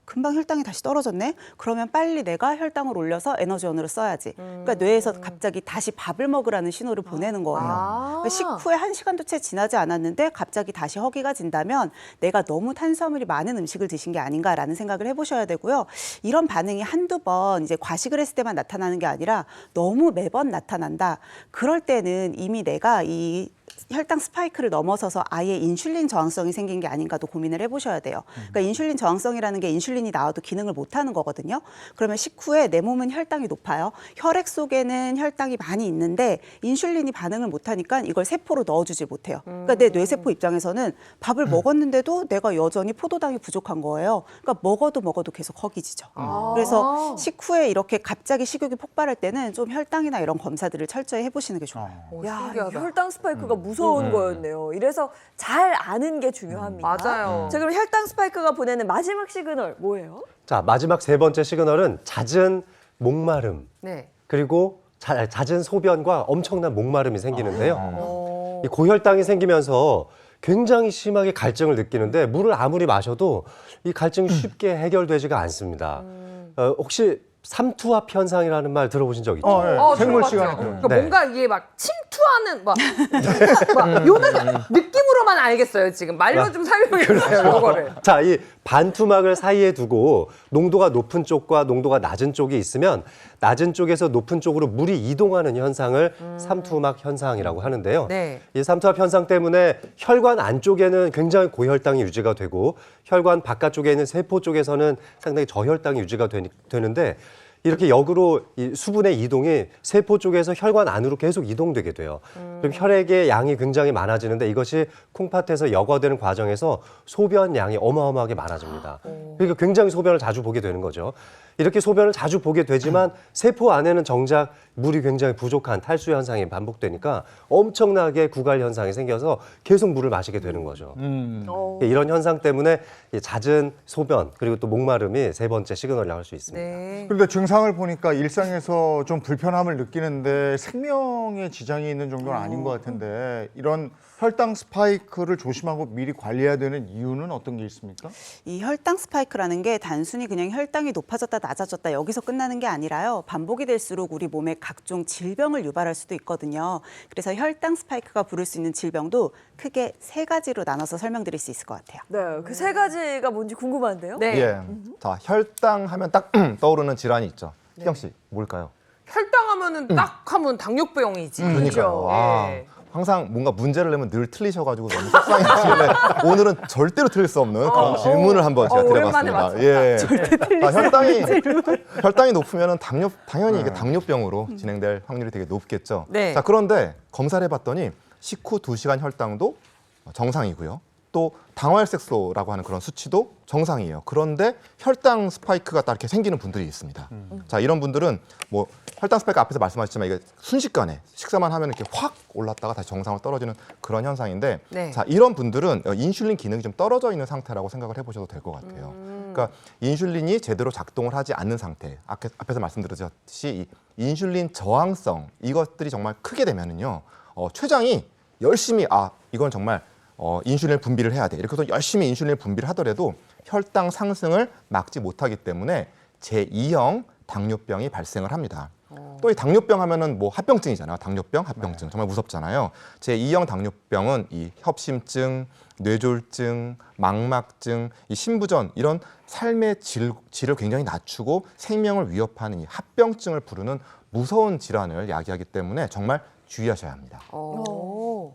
금방 혈당이 다시 떨어졌네? 그러면 빨리 내가 혈당을 올려서 에너지원으로 써야지. 그러니까 뇌에서 갑자기 다시 밥을 먹으라는 신호를 보내는 거예요. 그러니까 식후에 1시간도 채 지나지 않았는데 갑자기 다시 허기가 진다면 내가 너무 탄수화물이 많은 음식을 드신 게 아닌가라는 생각을 해보셔야 되고요. 이런 반응이 한두 번 이제 과식을 했을 때만 나타나는 게 아니라 너무 매번 나타난다. 그럴 때는 이미 내가 이 혈당 스파이크를 넘어서서 아예 인슐린 저항성이 생긴 게 아닌가도 고민을 해보셔야 돼요. 그러니까 인슐린 저항성이라는 게 인슐린이 나와도 기능을 못하는 거거든요. 그러면 식후에 내 몸은 혈당이 높아요. 혈액 속에는 혈당이 많이 있는데 인슐린이 반응을 못하니까 이걸 세포로 넣어주지 못해요. 그러니까 내 뇌세포 입장에서는 밥을 먹었는데도 내가 여전히 포도당이 부족한 거예요. 그러니까 먹어도 계속 허기지죠. 그래서 식후에 이렇게 갑자기 식욕이 폭발할 때는 좀 혈당이나 이런 검사들을 철저히 해보시는 게 좋아요. 야, 신기하다. 혈당 스파이크가 무서운 거였네요. 이래서 잘 아는 게 중요합니다. 맞아요. 자, 그럼 혈당 스파이크가 보내는 마지막 시그널 뭐예요? 자, 마지막 3번째 시그널은 잦은 목마름, 네. 그리고 잦은 소변과 엄청난 목마름이 생기는데요. 이 고혈당이 생기면서 굉장히 심하게 갈증을 느끼는데 물을 아무리 마셔도 이 갈증이 쉽게 해결되지가 않습니다. 혹시 삼투압 현상이라는 말 들어보신 적 있죠? 네. 생물 들어봤죠. 시간에 그러니까 네. 뭔가 이게 막 침투하는 막 요는 느낌으로만 알겠어요. 지금 말로 좀 설명해 주세요. 요거를. 자, 이 반투막을 사이에 두고 농도가 높은 쪽과 농도가 낮은 쪽이 있으면 낮은 쪽에서 높은 쪽으로 물이 이동하는 현상을 삼투막 현상이라고 하는데요. 네. 이 삼투압 현상 때문에 혈관 안쪽에는 굉장히 고혈당이 유지가 되고 혈관 바깥쪽에 있는 세포 쪽에서는 상당히 저혈당이 유지가 되는데 이렇게 역으로 이 수분의 이동이 세포 쪽에서 혈관 안으로 계속 이동되게 돼요. 그럼 혈액의 양이 굉장히 많아지는데 이것이 콩팥에서 여과되는 과정에서 소변 양이 어마어마하게 많아집니다. 그러니까 굉장히 소변을 자주 보게 되는 거죠. 이렇게 소변을 자주 보게 되지만 세포 안에는 정작 물이 굉장히 부족한 탈수 현상이 반복되니까 엄청나게 구갈 현상이 생겨서 계속 물을 마시게 되는 거죠. 이런 현상 때문에 이 잦은 소변 그리고 또 목마름이 세 번째 시그널이라고 할 수 있습니다. 네. 그런데 증상을 보니까 일상에서 좀 불편함을 느끼는데 생명에 지장이 있는 정도는 아닌 것 같은데 이런 혈당 스파이크를 조심하고 미리 관리해야 되는 이유는 어떤 게 있습니까? 이 혈당 스파이크라는 게 단순히 그냥 혈당이 높아졌다 낮아졌다 여기서 끝나는 게 아니라요. 반복이 될수록 우리 몸에 각종 질병을 유발할 수도 있거든요. 그래서 혈당 스파이크가 부를 수 있는 질병도 크게 3가지로 나눠서 설명드릴 수 있을 것 같아요. 네, 그 3가지가 뭔지 궁금한데요. 네. 예. 자, 혈당 하면 딱 떠오르는 질환이 있죠. 희경 씨, 뭘까요? 혈당하면은 딱 하면 당뇨병이지. 그러니까요. 아, 네. 항상 뭔가 문제를 내면 늘 틀리셔가지고 너무 속상해하시는데 오늘은 절대로 틀릴 수 없는 그런 질문을 한번 제가 오랜만에 드려봤습니다. 예. 혈당이 높으면 당연히 이게 당뇨병으로 진행될 확률이 되게 높겠죠. 네. 자, 그런데 검사를 해봤더니 식후 2시간 혈당도 정상이고요. 또 당화혈색소라고 하는 그런 수치도 정상이에요. 그런데 혈당 스파이크가 딱 이렇게 생기는 분들이 있습니다. 자, 이런 분들은 뭐 혈당 스파이크 앞에서 말씀하셨지만 이게 순식간에 식사만 하면 이렇게 확 올랐다가 다시 정상으로 떨어지는 그런 현상인데, 네. 자, 이런 분들은 인슐린 기능이 좀 떨어져 있는 상태라고 생각을 해보셔도 될 것 같아요. 그러니까 인슐린이 제대로 작동을 하지 않는 상태. 앞에서 말씀드렸듯이 이 인슐린 저항성 이것들이 정말 크게 되면은요, 췌장이 열심히 이건 정말 인슐린을 분비를 해야 돼. 이렇게 해서 열심히 인슐린을 분비를 하더라도 혈당 상승을 막지 못하기 때문에 제2형 당뇨병이 발생을 합니다. 또 이 당뇨병 하면은 뭐 합병증이잖아요. 당뇨병, 합병증. 정말 무섭잖아요. 제2형 당뇨병은 이 협심증, 뇌졸중, 망막증, 이 심부전 이런 삶의 질을 굉장히 낮추고 생명을 위협하는 이 합병증을 부르는 무서운 질환을 야기하기 때문에 정말 주의하셔야 합니다.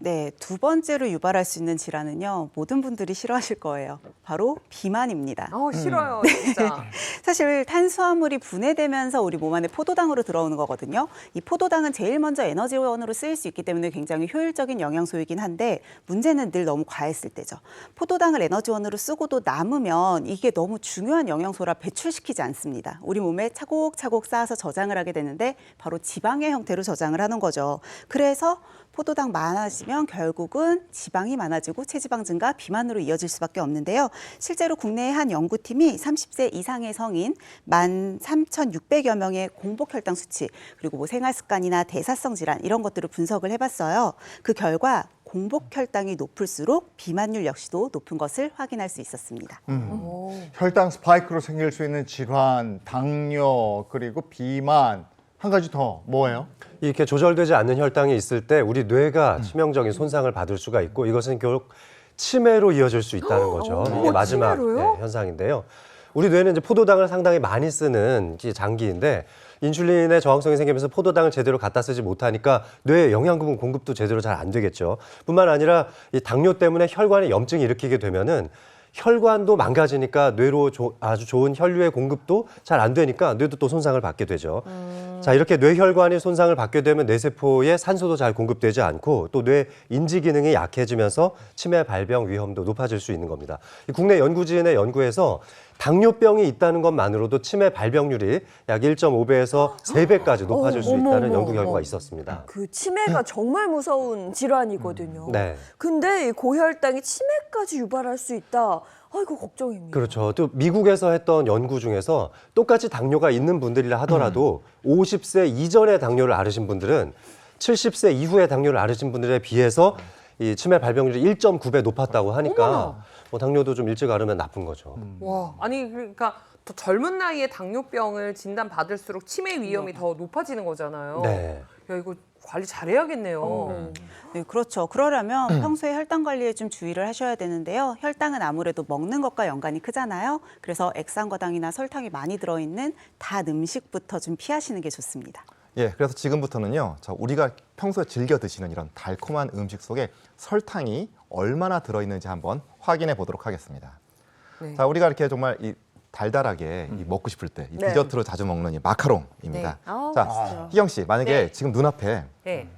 네, 2번째로 유발할 수 있는 질환은요. 모든 분들이 싫어하실 거예요. 바로 비만입니다. 싫어요, 진짜. 사실 탄수화물이 분해되면서 우리 몸 안에 포도당으로 들어오는 거거든요. 이 포도당은 제일 먼저 에너지원으로 쓰일 수 있기 때문에 굉장히 효율적인 영양소이긴 한데 문제는 늘 너무 과했을 때죠. 포도당을 에너지원으로 쓰고도 남으면 이게 너무 중요한 영양소라 배출시키지 않습니다. 우리 몸에 차곡차곡 쌓아서 저장을 하게 되는데 바로 지방의 형태로 저장을 하는 거죠. 그래서 포도당 많아지면 결국은 지방이 많아지고 체지방 증가, 비만으로 이어질 수밖에 없는데요. 실제로 국내의 한 연구팀이 30세 이상의 성인 13,600여 명의 공복혈당 수치, 그리고 뭐 생활습관이나 대사성 질환 이런 것들을 분석을 해봤어요. 그 결과 공복혈당이 높을수록 비만율 역시도 높은 것을 확인할 수 있었습니다. 혈당 스파이크로 생길 수 있는 질환, 당뇨, 그리고 비만, 한 가지 더 뭐예요? 이렇게 조절되지 않는 혈당이 있을 때 우리 뇌가 치명적인 손상을 받을 수가 있고 이것은 결국 치매로 이어질 수 있다는 거죠. 이게 마지막 현상인데요. 우리 뇌는 이제 포도당을 상당히 많이 쓰는 장기인데 인슐린의 저항성이 생기면서 포도당을 제대로 갖다 쓰지 못하니까 뇌에 영양분 공급도 제대로 잘 안 되겠죠. 뿐만 아니라 이 당뇨 때문에 혈관에 염증이 일으키게 되면은 혈관도 망가지니까 뇌로 아주 좋은 혈류의 공급도 잘 안 되니까 뇌도 또 손상을 받게 되죠. 자, 이렇게 뇌혈관이 손상을 받게 되면 뇌세포에 산소도 잘 공급되지 않고 또 뇌 인지 기능이 약해지면서 치매 발병 위험도 높아질 수 있는 겁니다. 국내 연구진의 연구에서 당뇨병이 있다는 것만으로도 치매 발병률이 약 1.5배에서 3배까지 높아질 수 있다는 연구 결과가 있었습니다. 그 치매가 정말 무서운 질환이거든요. 네. 근데 이 고혈당이 치매까지 유발할 수 있다. 아이고 걱정입니다. 그렇죠. 또 미국에서 했던 연구 중에서 똑같이 당뇨가 있는 분들이라 하더라도 50세 이전에 당뇨를 앓으신 분들은 70세 이후에 당뇨를 앓으신 분들에 비해서 이 치매 발병률이 1.9배 높았다고 하니까 뭐 당뇨도 좀 일찍 앓으면 나쁜 거죠. 와, 아니 그러니까 더 젊은 나이에 당뇨병을 진단 받을수록 치매 위험이 더 높아지는 거잖아요. 네. 야, 이거 관리 잘해야겠네요. 네, 그렇죠. 그러려면 평소에 혈당 관리에 좀 주의를 하셔야 되는데요. 혈당은 아무래도 먹는 것과 연관이 크잖아요. 그래서 액상과당이나 설탕이 많이 들어있는 단 음식부터 좀 피하시는 게 좋습니다. 예, 그래서 지금부터는요, 우리가 평소에 즐겨 드시는 이런 달콤한 음식 속에 설탕이 얼마나 들어있는지 한번 확인해 보도록 하겠습니다. 네. 자, 우리가 이렇게 정말 이 달달하게 이 먹고 싶을 때 이 네. 디저트로 자주 먹는 이 마카롱입니다. 네. 아, 자, 맛있죠. 희경 씨, 만약에 네. 지금 눈앞에 네.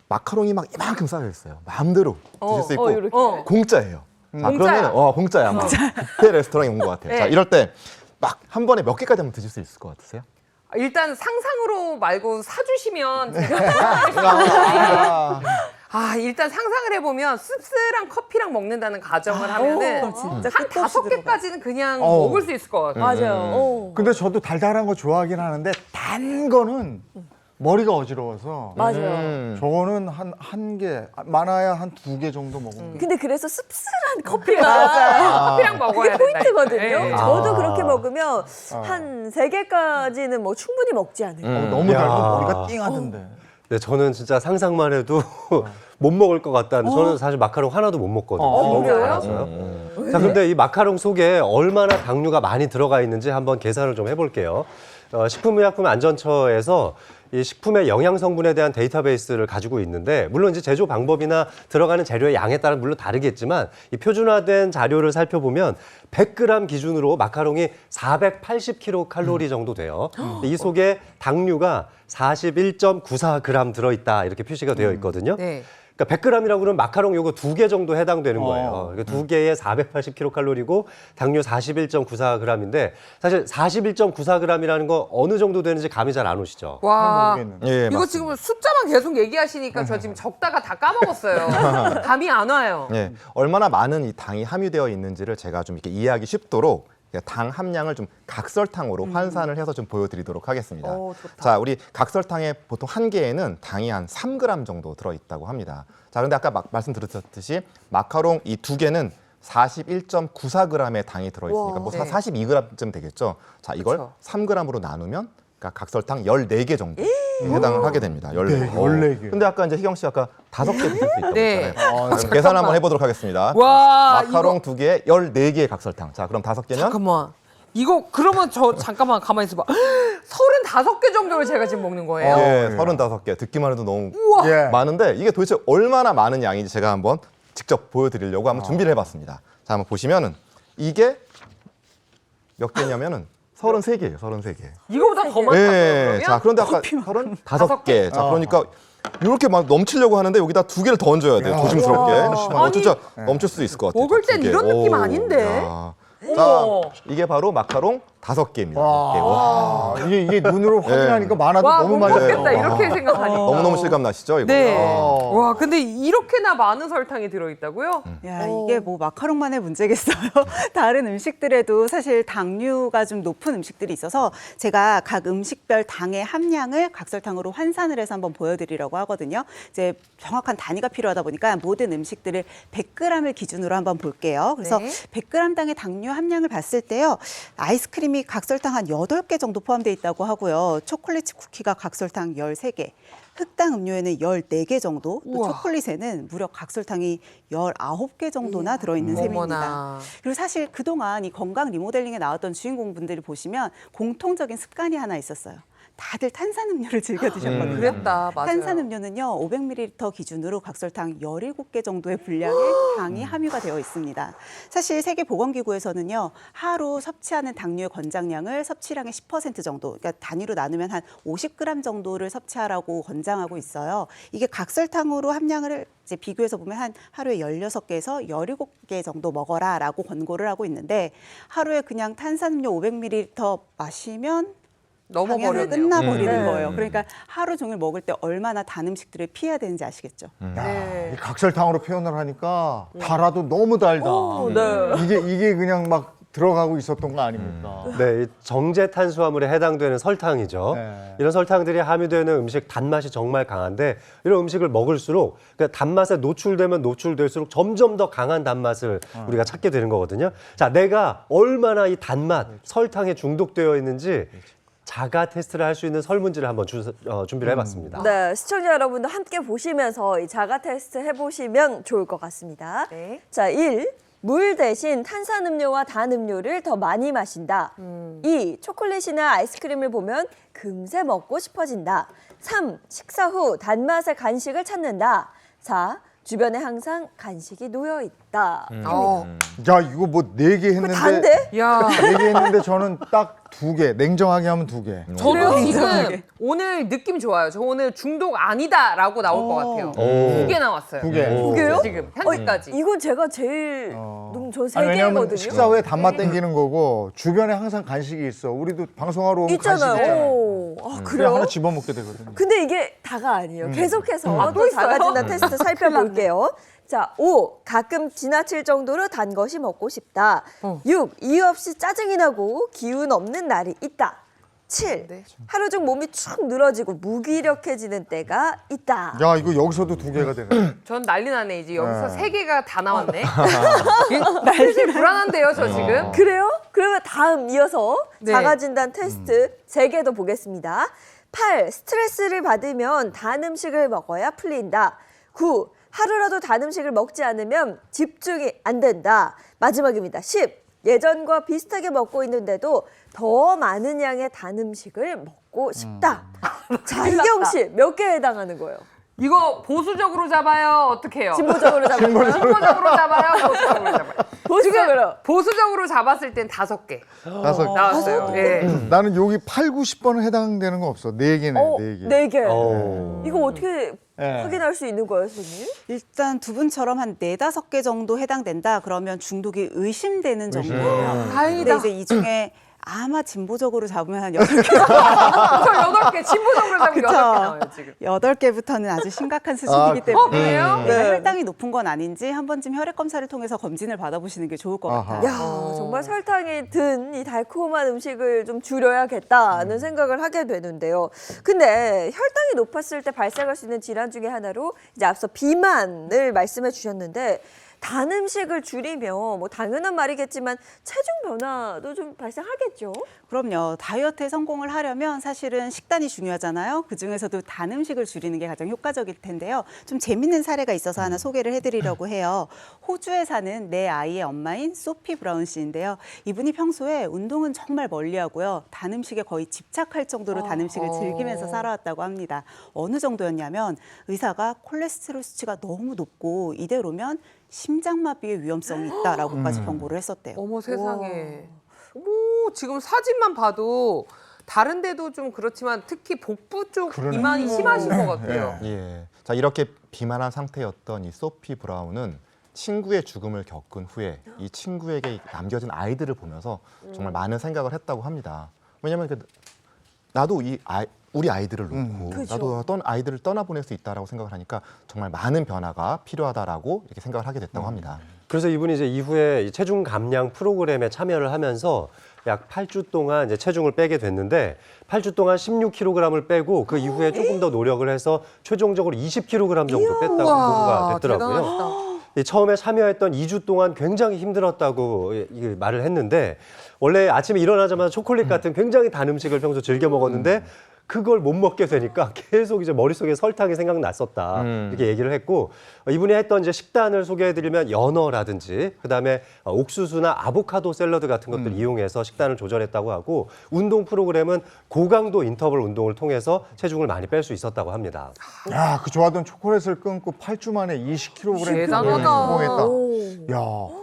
마카롱이 막 이만큼 쌓여 있어요. 마음대로 드실 수 있고 이렇게. 공짜예요. 자, 공짜야. 그러면 공짜야. 아마 뷔페 레스토랑에 온 것 같아요. 네. 자, 이럴 때 막 한 번에 몇 개까지 한번 드실 수 있을 것 같으세요? 일단 상상으로 말고 사주시면 일단 상상을 해보면 씁쓸한 커피랑 먹는다는 가정을 하면은 진짜 한 끝도 없이 5개까지는 그냥 어. 먹을 수 있을 것 같아요. 맞아요. 근데 저도 달달한 거 좋아하긴 하는데 단 거는 머리가 어지러워서 맞아요. 저거는 한 개, 많아야 한 2개 정도 먹으면 근데 그래서 씁쓸한 커피가 커피랑 먹어야 그게 된다. 포인트거든요. 네. 저도 아. 그렇게 먹으면 한 3개까지는 뭐 충분히 먹지 않을까. 너무 야. 달고 머리가 띵하던데. 네, 저는 진짜 상상만 해도 못 먹을 것 같다는. 저는 사실 마카롱 하나도 못 먹거든요. 먹지 그래요? 않아서요. 자, 그런데 이 마카롱 속에 얼마나 당류가 많이 들어가 있는지 한번 계산을 좀 해볼게요. 식품의약품안전처에서 이 식품의 영양 성분에 대한 데이터베이스를 가지고 있는데, 물론 이제 제조 방법이나 들어가는 재료의 양에 따라 물론 다르겠지만 이 표준화된 자료를 살펴보면 100g 기준으로 마카롱이 480kcal 정도 돼요. 이 속에 당류가 41.94g 들어있다 이렇게 표시가 되어 있거든요. 네. 그러니까 100g이라고 그러면 마카롱 요거 2개 정도 해당되는 거예요. 그러니까 2개에 480kcal이고 당류 41.94g인데 사실 41.94g이라는 거 어느 정도 되는지 감이 잘 안 오시죠? 와, 모르겠는데. 예, 이거 맞습니다. 지금 숫자만 계속 얘기하시니까 저 지금 적다가 다 까먹었어요. 감이 안 와요. 예, 얼마나 많은 이 당이 함유되어 있는지를 제가 좀 이렇게 이해하기 쉽도록 당 함량을 좀 각설탕으로 환산을 해서 좀 보여드리도록 하겠습니다. 오, 좋다. 자, 우리 각설탕의 보통 한 개에는 당이 한 3g 정도 들어있다고 합니다. 자, 그런데 아까 말씀드렸듯이 마카롱 이 2개는 41.94g의 당이 들어있으니까 뭐 네. 42g쯤 되겠죠. 자, 이걸 그쵸. 3g으로 나누면 그러니까 각설탕 14개 정도 해당을 하게 됩니다. 14개. 14개. 근데 아까 이제 희경 씨 아까 5개 드실 수 있다고 네. 했잖아요. 그럼 계산 한번 해보도록 하겠습니다. 와, 마카롱 2개에 14개의 각설탕. 자, 그럼 5개면 잠깐만. 이거 그러면 저 잠깐만 가만히 있어봐. 35개 정도를 제가 지금 먹는 거예요. 예, 35개. 듣기만 해도 너무 예. 많은데 이게 도대체 얼마나 많은 양인지 제가 한번 직접 보여드리려고 한번 준비를 해봤습니다. 자, 한번 보시면은 이게 몇 개냐면은 33개예요. 33개. 이거보다 더 많다고요, 예. 그러면? 자, 그런데 아까 35개. 자, 그러니까 이렇게 막 넘치려고 하는데 여기다 2개를 더 얹어야 돼요. 조심스럽게. 아니, 진짜 넘칠 수 있을 것 같아요. 먹을 땐 2개. 이런 느낌 오, 아닌데? 야. 자, 어머. 이게 바로 마카롱 5개입니다. 와, 이게 눈으로 확인하니까 많아도 와, 너무 못 많이 먹겠다 돼요. 이렇게 생각하니까. 너무너무 실감 나시죠? 이거? 네. 어. 와, 근데 이렇게나 많은 설탕이 들어있다고요? 야, 이게 뭐 마카롱만의 문제겠어요. 다른 음식들에도 사실 당류가 좀 높은 음식들이 있어서 제가 각 음식별 당의 함량을 각설탕으로 환산을 해서 한번 보여드리려고 하거든요. 이제 정확한 단위가 필요하다 보니까 모든 음식들을 100g을 기준으로 한번 볼게요. 그래서 네. 100g 당의 당류 함량을 봤을 때요. 아이스크림이 각설탕 한 8개 정도 포함되어 있다고 하고요. 초콜릿 쿠키가 각설탕 13개. 흑당 음료에는 14개 정도, 또 우와. 초콜릿에는 무려 각설탕이 19개 정도나 들어있는 셈입니다. 어머나. 그리고 사실 그동안 이 건강 리모델링에 나왔던 주인공분들을 보시면 공통적인 습관이 하나 있었어요. 다들 탄산음료를 즐겨 드셨거든요. 그랬다, 맞아요. 탄산음료는요, 500ml 기준으로 각설탕 17개 정도의 분량의 당이 함유가 되어 있습니다. 사실 세계보건기구에서는요, 하루 섭취하는 당류의 권장량을 섭취량의 10% 정도, 그러니까 단위로 나누면 한 50g 정도를 섭취하라고 권장하고 있어요. 이게 각설탕으로 함량을 이제 비교해서 보면 한 하루에 16개에서 17개 정도 먹어라라고 권고를 하고 있는데, 하루에 그냥 탄산음료 500ml 마시면 당연히 넘어버렸네요. 끝나버리는 네. 거예요. 그러니까 하루 종일 먹을 때 얼마나 단 음식들을 피해야 되는지 아시겠죠? 네. 네. 이 각설탕으로 표현을 하니까 달아도 너무 달다. 네. 이게 그냥 막 들어가고 있었던 거 아닙니까? 네, 이 정제 탄수화물에 해당되는 설탕이죠. 네. 이런 설탕들이 함유되는 음식 단맛이 정말 강한데 이런 음식을 먹을수록 그러니까 단맛에 노출되면 노출될수록 점점 더 강한 단맛을 우리가 찾게 되는 거거든요. 자, 내가 얼마나 이 단맛, 설탕에 중독되어 있는지 자가 테스트를 할 수 있는 설문지를 한번 준비를 해봤습니다. 네, 시청자 여러분도 함께 보시면서 이 자가 테스트 해보시면 좋을 것 같습니다. 네. 자, 1. 물 대신 탄산음료와 단 음료를 더 많이 마신다. 2. 초콜릿이나 아이스크림을 보면 금세 먹고 싶어진다. 3. 식사 후 단맛의 간식을 찾는다. 4. 주변에 항상 간식이 놓여 있다. 야, 이거 뭐 4개 했는데 단데? 야, 4개 했는데 저는 딱 2개. 냉정하게 하면 2개. 저도 지금 오늘 느낌 좋아요. 저 오늘 중독 아니다라고 나올 것 같아요. 2개 나왔어요. 2개. 2개요? 지금 현재까지. 이건 제가 제일 전 아니, 왜냐면 3개거든요. 식사 후에 단맛 땡기는 거고 주변에 항상 간식이 있어. 우리도 방송하러 오면 간식 있잖아요. 있잖아요. 오, 아, 그래 그래요? 하나 집어먹게 되거든요. 근데 이게 다가 아니에요. 계속해서 아, 또 또 있어요? 자가진단 테스트 살펴볼게요. 자, 5. 가끔 지나칠 정도로 단 것이 먹고 싶다. 6. 이유 없이 짜증이 나고 기운 없는 날이 있다. 7. 네. 하루 중 몸이 축 늘어지고 무기력해지는 때가 있다. 야, 이거 여기서도 2개가 되네. 전 난리 나네. 이제 여기서 네. 3개가 다 나왔네. 슬슬 불안한데요, 저 지금? 그래요? 그러면 다음 이어서 네. 자가진단 테스트 3개 더 보겠습니다. 8. 스트레스를 받으면 단 음식을 먹어야 풀린다. 9. 하루라도 단 음식을 먹지 않으면 집중이 안 된다. 마지막입니다. 10. 예전과 비슷하게 먹고 있는데도 더 많은 양의 단 음식을 먹고 싶다. 자, 이경 씨, 몇 개에 해당하는 거예요? 이거 보수적으로 잡아요? 어떻게 해요? 진보적으로 잡아요? 진보적으로 잡아요? 보수적으로 잡아요? 보수적으로. 보수적으로 잡았을 땐 5개 5개. 나왔어요. 예. 나는 여기 8, 90번은 해당되는 건 없어. 4개네, 4개. 4개. 이거 어떻게 네. 확인할 수 있는 거예요, 선생님? 일단 두 분처럼 한 4-5개 정도 해당된다. 그러면 중독이 의심되는 정도예요. 다행이다. 근데 이제 이 중에 아마 진보적으로 잡으면 한 8개. 저 8개, 진보적으로 잡으면 그쵸. 8개 나와요, 지금. 8개부터는 아주 심각한 수준이기 아, 때문에 그래요? 내가 네. 혈당이 높은 건 아닌지 한 번쯤 혈액 검사를 통해서 검진을 받아보시는 게 좋을 것 아하. 같아요. 야, 정말 설탕이 든 이 달콤한 음식을 좀 줄여야겠다는 생각을 하게 되는데요. 근데 혈당이 높았을 때 발생할 수 있는 질환 중에 하나로 이제 앞서 비만을 말씀해 주셨는데 단 음식을 줄이면 뭐 당연한 말이겠지만 체중 변화도 좀 발생하겠죠? 그럼요. 다이어트에 성공을 하려면 사실은 식단이 중요하잖아요. 그중에서도 단 음식을 줄이는 게 가장 효과적일 텐데요. 좀 재밌는 사례가 있어서 하나 소개를 해드리려고 해요. 호주에 사는 내 아이의 엄마인 소피 브라운 씨인데요. 이분이 평소에 운동은 정말 멀리하고요. 단 음식에 거의 집착할 정도로 단 음식을 즐기면서 살아왔다고 합니다. 어느 정도였냐면 의사가 콜레스테롤 수치가 너무 높고 이대로면 심장마비의 위험성이 있다라고까지 경고를 했었대요. 어머 세상에. 어머, 지금 사진만 봐도 다른 데도 좀 그렇지만 특히 복부 쪽 그러네. 비만이 심하신 것 같아요. 예. 자, 이렇게 비만한 상태였던 이 소피 브라운은 친구의 죽음을 겪은 후에 이 친구에게 남겨진 아이들을 보면서 정말 많은 생각을 했다고 합니다. 왜냐하면 나도 우리 아이들을 놓고 나도 어떤 아이들을 떠나보낼 수 있다라고 생각을 하니까 정말 많은 변화가 필요하다라고 이렇게 생각을 하게 됐다고 합니다. 그래서 이분이 이제 이후에 이 체중 감량 프로그램에 참여를 하면서 약 8주 동안 이제 체중을 빼게 됐는데 8주 동안 16kg을 빼고 그 이후에 조금 더 노력을 해서 최종적으로 20kg 정도 뺐다고 보고가 됐더라고요. 대단하시다. 처음에 참여했던 2주 동안 굉장히 힘들었다고 말을 했는데 원래 아침에 일어나자마자 초콜릿 같은 굉장히 단 음식을 평소 즐겨 먹었는데 그걸 못 먹게 되니까 계속 이제 머릿속에 설탕이 생각났었다. 이렇게 얘기를 했고 이분이 했던 이제 식단을 소개해드리면 연어라든지 그다음에 옥수수나 아보카도 샐러드 같은 것들 이용해서 식단을 조절했다고 하고 운동 프로그램은 고강도 인터벌 운동을 통해서 체중을 많이 뺄 수 있었다고 합니다. 야, 그 좋아하던 초콜릿을 끊고 8주 만에 20kg 대단하다. 성공했다. 야,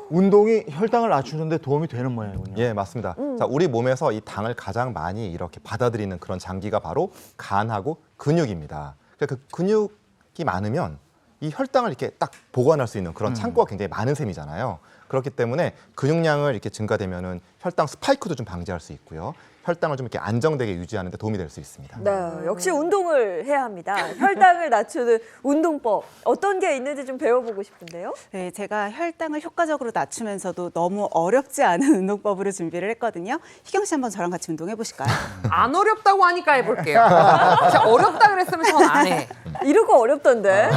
운동이 혈당을 낮추는데 도움이 되는 모양이군요. 예, 맞습니다. 자, 우리 몸에서 이 당을 가장 많이 이렇게 받아들이는 그런 장기가 바로 간하고 근육입니다. 그러니까 그 근육이 많으면 이 혈당을 이렇게 딱 보관할 수 있는 그런 창고가 굉장히 많은 셈이잖아요. 그렇기 때문에 근육량을 이렇게 증가되면은 혈당 스파이크도 좀 방지할 수 있고요. 혈당을 좀 이렇게 안정되게 유지하는 데 도움이 될 수 있습니다. 네, 역시 운동을 해야 합니다. 혈당을 낮추는 운동법 어떤 게 있는지 좀 배워보고 싶은데요. 네, 제가 혈당을 효과적으로 낮추면서도 너무 어렵지 않은 운동법으로 준비를 했거든요. 희경 씨 한번 저랑 같이 운동해 보실까요? 안 어렵다고 하니까 해볼게요. 진짜 어렵다 그랬으면 전 안 해. 이런 거 어렵던데.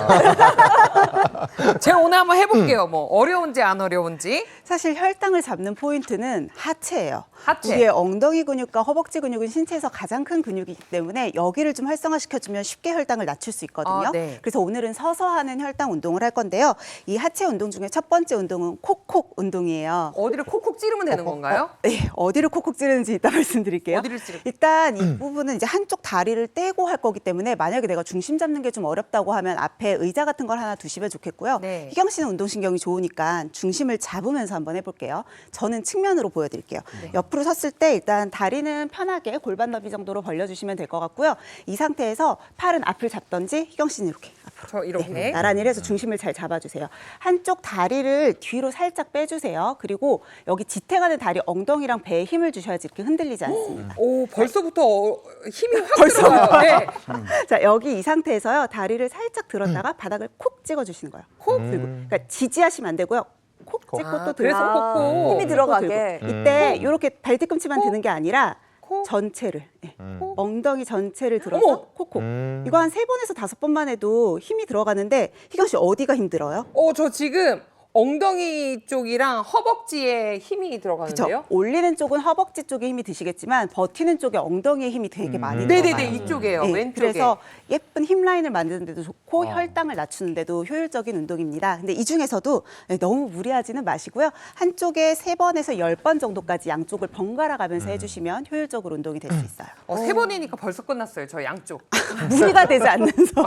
제가 오늘 한번 해볼게요. 뭐 어려운지 안 어려운지. 사실 혈당을 잡는 포인트는 하체예요. 하체. 우리의 엉덩이 근육과 허벅지 근육은 신체에서 가장 큰 근육이기 때문에 여기를 좀 활성화시켜주면 쉽게 혈당을 낮출 수 있거든요. 네. 그래서 오늘은 서서 하는 혈당 운동을 할 건데요. 이 하체 운동 중에 첫 번째 운동은 콕콕 운동이에요. 어디를 콕콕 찌르면 되는 건가요? 네, 어디를 콕콕 찌르는지 이따 말씀드릴게요. 어디를 찌르? 일단 이 부분은 이제 한쪽 다리를 떼고 할 거기 때문에 만약에 내가 중심 잡는 게 좀 어렵다고 하면 앞에 의자 같은 걸 하나 두시면 좋겠고요. 네. 희경 씨는 운동신경이 좋으니까 중심을 잡으면서 한번 해볼게요. 저는 측면으로 보여드릴게요. 옆으로 섰을 때 일단 다리는 편하게 골반 너비 정도로 벌려주시면 될 것 같고요. 이 상태에서 팔은 앞을 잡던지 희경 씨는 이렇게 앞으로. 저 이렇게. 네, 나란히 해서 중심을 잘 잡아주세요. 한쪽 다리를 뒤로 살짝 빼주세요. 그리고 여기 지탱하는 다리 엉덩이랑 배에 힘을 주셔야지 이렇게 흔들리지 않습니다. 오, 벌써부터 힘이 확 들어가요. 네. 자, 여기 이 상태에서요. 다리를 살짝 들었다가 바닥을 콕 찍어주시는 거예요. 콕 들고. 그러니까 지지하시면 안 되고요. 콕 찍고 또 들고. 그래서 콕콕. 힘이 들어가게. 이때 이렇게 발 뒤꿈치만 드는 게 아니라 콕. 전체를 엉덩이 전체를 들어서 콕콕. 이거 한 3번에서 5번만 해도 힘이 들어가는데 희경 씨 어디가 힘들어요? 저 지금 엉덩이 쪽이랑 허벅지에 힘이 들어가는데요. 그렇죠. 올리는 쪽은 허벅지 쪽에 힘이 드시겠지만 버티는 쪽에 엉덩이에 힘이 되게 많이 들어가요. 네네네, 이쪽에요. 네, 왼쪽에. 그래서 예쁜 힙 라인을 만드는 데도 좋고 혈당을 낮추는 데도 효율적인 운동입니다. 근데 이 중에서도 너무 무리하지는 마시고요. 한쪽에 3번에서 10번 정도까지 양쪽을 번갈아 가면서 해주시면 효율적으로 운동이 될 수 있어요. 3번이니까 벌써 끝났어요. 저 양쪽. 무리가 되지 않는 선.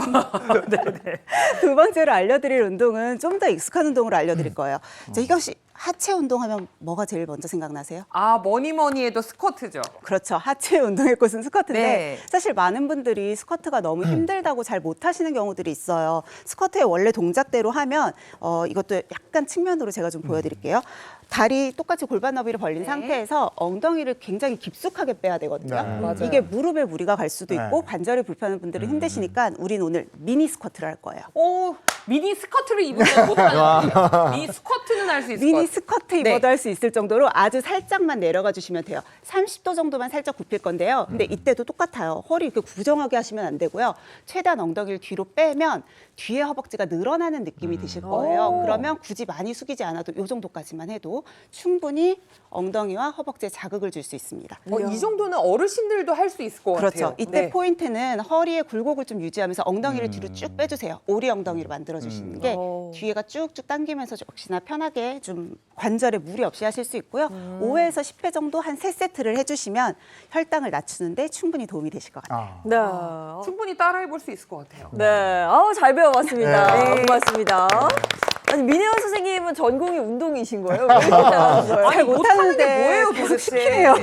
두 번째로 알려드릴 운동은 좀 더 익숙한 운동으로 알려드릴 거예요. 자, 희경 씨, 하체 운동하면 뭐가 제일 먼저 생각나세요? 뭐니 해도 스쿼트죠. 그렇죠. 하체 운동의 꽃은 스쿼트인데 네. 사실 많은 분들이 스쿼트가 너무 힘들다고 잘 못하시는 경우들이 있어요. 스쿼트의 원래 동작대로 하면 이것도 약간 측면으로 제가 좀 보여드릴게요. 다리 똑같이 골반 너비를 벌린 상태에서 엉덩이를 굉장히 깊숙하게 빼야 되거든요. 맞아요. 이게 무릎에 무리가 갈 수도 있고 네. 관절이 불편한 분들은 힘드시니까 우린 오늘 미니 스쿼트를 할 거예요. 오, 미니 스커트를 입으면 못하는 미니 스쿼트는 할 수 있을 것 미니 같아요. 스쿼트 네. 입어도 할 수 있을 정도로 아주 살짝만 내려가 주시면 돼요. 30도 정도만 살짝 굽힐 건데요. 근데 이때도 똑같아요. 허리 이렇게 구정하게 하시면 안 되고요. 최대한 엉덩이를 뒤로 빼면 뒤에 허벅지가 늘어나는 느낌이 드실 거예요. 그러면 굳이 많이 숙이지 않아도 이 정도까지만 해도 충분히 엉덩이와 허벅지에 자극을 줄 수 있습니다. 이 정도는 어르신들도 할 수 있을 것 그렇죠. 같아요. 이때 네. 포인트는 허리의 굴곡을 좀 유지하면서 엉덩이를 뒤로 쭉 빼주세요. 오리 엉덩이를 만들어주시는 게 뒤에가 쭉쭉 당기면서 역시나 편하게 좀 관절에 무리 없이 하실 수 있고요. 5회에서 10회 정도 한 3세트를 해주시면 혈당을 낮추는데 충분히 도움이 되실 것 같아요. 네. 충분히 따라해볼 수 있을 것 같아요. 네. 잘 배워봤습니다. 고맙습니다. 아니, 민혜원 선생님은 전공이 운동이신 거예요? 왜 이렇게 잘하는 거예요? 아니, 못하는 게 뭐예요, 계속 도대체? 시키네요.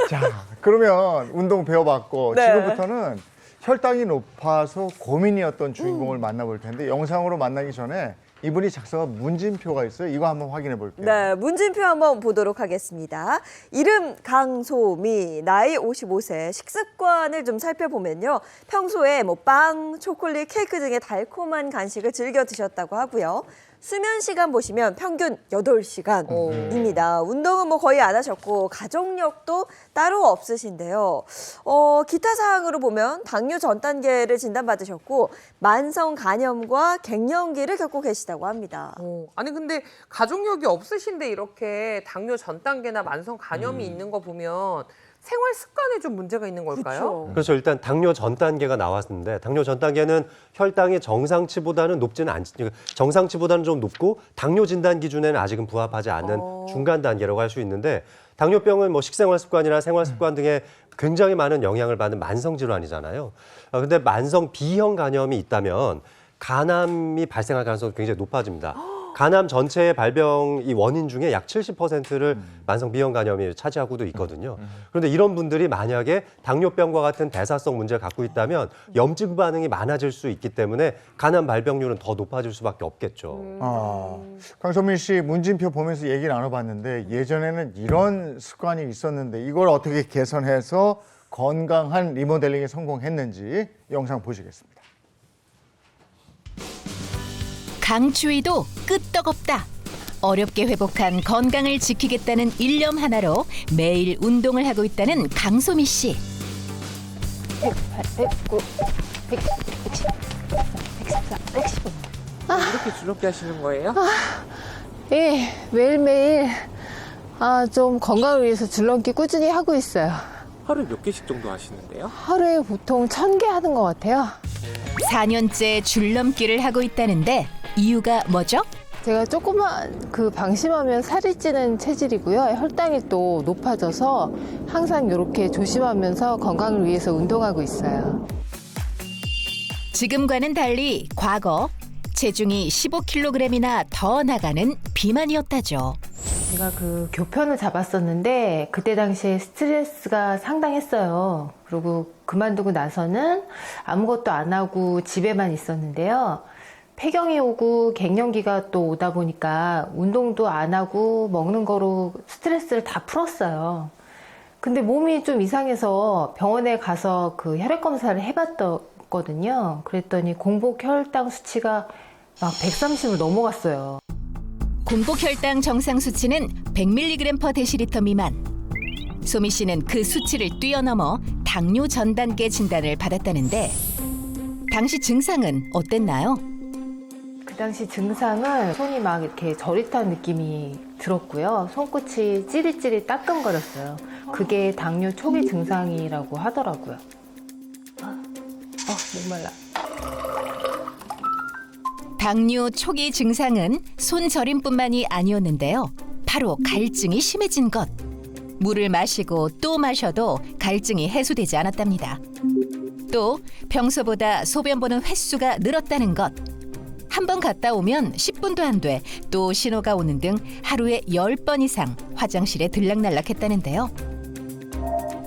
자, 그러면 운동 배워봤고 네. 지금부터는 혈당이 높아서 고민이었던 주인공을 만나볼 텐데 영상으로 만나기 전에 이분이 작성한 문진표가 있어요. 이거 한번 확인해 볼게요. 네, 문진표 한번 보도록 하겠습니다. 이름 강소미, 나이 55세, 식습관을 좀 살펴보면요. 평소에 뭐 빵, 초콜릿, 케이크 등의 달콤한 간식을 즐겨 드셨다고 하고요. 수면 시간 보시면 평균 8시간입니다. 운동은 뭐 거의 안 하셨고 가족력도 따로 없으신데요. 기타 사항으로 보면 당뇨 전 단계를 진단받으셨고 만성 간염과 갱년기를 겪고 계시다고 합니다. 아니 근데 가족력이 없으신데 이렇게 당뇨 전 단계나 만성 간염이 있는 거 보면 생활 습관에 좀 문제가 있는 걸까요? 그렇죠. 일단 당뇨 전 단계가 나왔는데 당뇨 전 단계는 혈당이 정상치보다는 높지는 않지. 정상치보다는 좀 높고 당뇨 진단 기준에는 아직은 부합하지 않는 중간 단계라고 할 수 있는데 당뇨병은 뭐 식생활 습관이나 생활 습관 등에 굉장히 많은 영향을 받는 만성 질환이잖아요. 근데 만성 B형 간염이 있다면 간암이 발생할 가능성이 굉장히 높아집니다. 간암 전체의 발병 이 원인 중에 약 70%를 만성 비형 간염이 차지하고도 있거든요. 그런데 이런 분들이 만약에 당뇨병과 같은 대사성 문제를 갖고 있다면 염증 반응이 많아질 수 있기 때문에 간암 발병률은 더 높아질 수밖에 없겠죠. 강선민 씨 문진표 보면서 얘기 나눠봤는데 예전에는 이런 습관이 있었는데 이걸 어떻게 개선해서 건강한 리모델링에 성공했는지 영상 보시겠습니다. 강추위도 끄떡없다. 어렵게 회복한 건강을 지키겠다는 일념 하나로 매일 운동을 하고 있다는 강소미 씨. 108, 109, 110, 114, 115. 이렇게 주럽게 하시는 거예요? 예, 매일매일 좀 건강을 위해서 줄넘기 꾸준히 하고 있어요. 하루에 몇 개씩 정도 하시는데요? 하루에 보통 1000개 하는 것 같아요. 4년째 줄넘기를 하고 있다는데 이유가 뭐죠? 제가 조금만 방심하면 살이 찌는 체질이고요. 혈당이 또 높아져서 항상 이렇게 조심하면서 건강을 위해서 운동하고 있어요. 지금과는 달리 과거 체중이 15kg이나 더 나가는 비만이었다죠. 제가 교편을 잡았었는데 그때 당시에 스트레스가 상당했어요. 그리고 그만두고 나서는 아무것도 안 하고 집에만 있었는데요. 폐경이 오고 갱년기가 또 오다 보니까 운동도 안 하고 먹는 거로 스트레스를 다 풀었어요. 근데 몸이 좀 이상해서 병원에 가서 혈액 검사를 해봤거든요. 그랬더니 공복 혈당 수치가 막 130을 넘어갔어요. 공복 혈당 정상 수치는 100mg/dL 미만. 소미 씨는 그 수치를 뛰어넘어 당뇨 전 단계 진단을 받았다는데 당시 증상은 어땠나요? 그 당시 증상은 손이 막 이렇게 저릿한 느낌이 들었고요. 손끝이 찌릿찌릿 따끔거렸어요. 그게 당뇨 초기 증상이라고 하더라고요. 목말라. 당뇨 초기 증상은 손저림뿐만이 아니었는데요. 바로 갈증이 심해진 것. 물을 마시고 또 마셔도 갈증이 해소되지 않았답니다. 또 평소보다 소변 보는 횟수가 늘었다는 것. 한 번 갔다 오면 10분도 안 돼 또 신호가 오는 등 하루에 10번 이상 화장실에 들락날락했다는데요.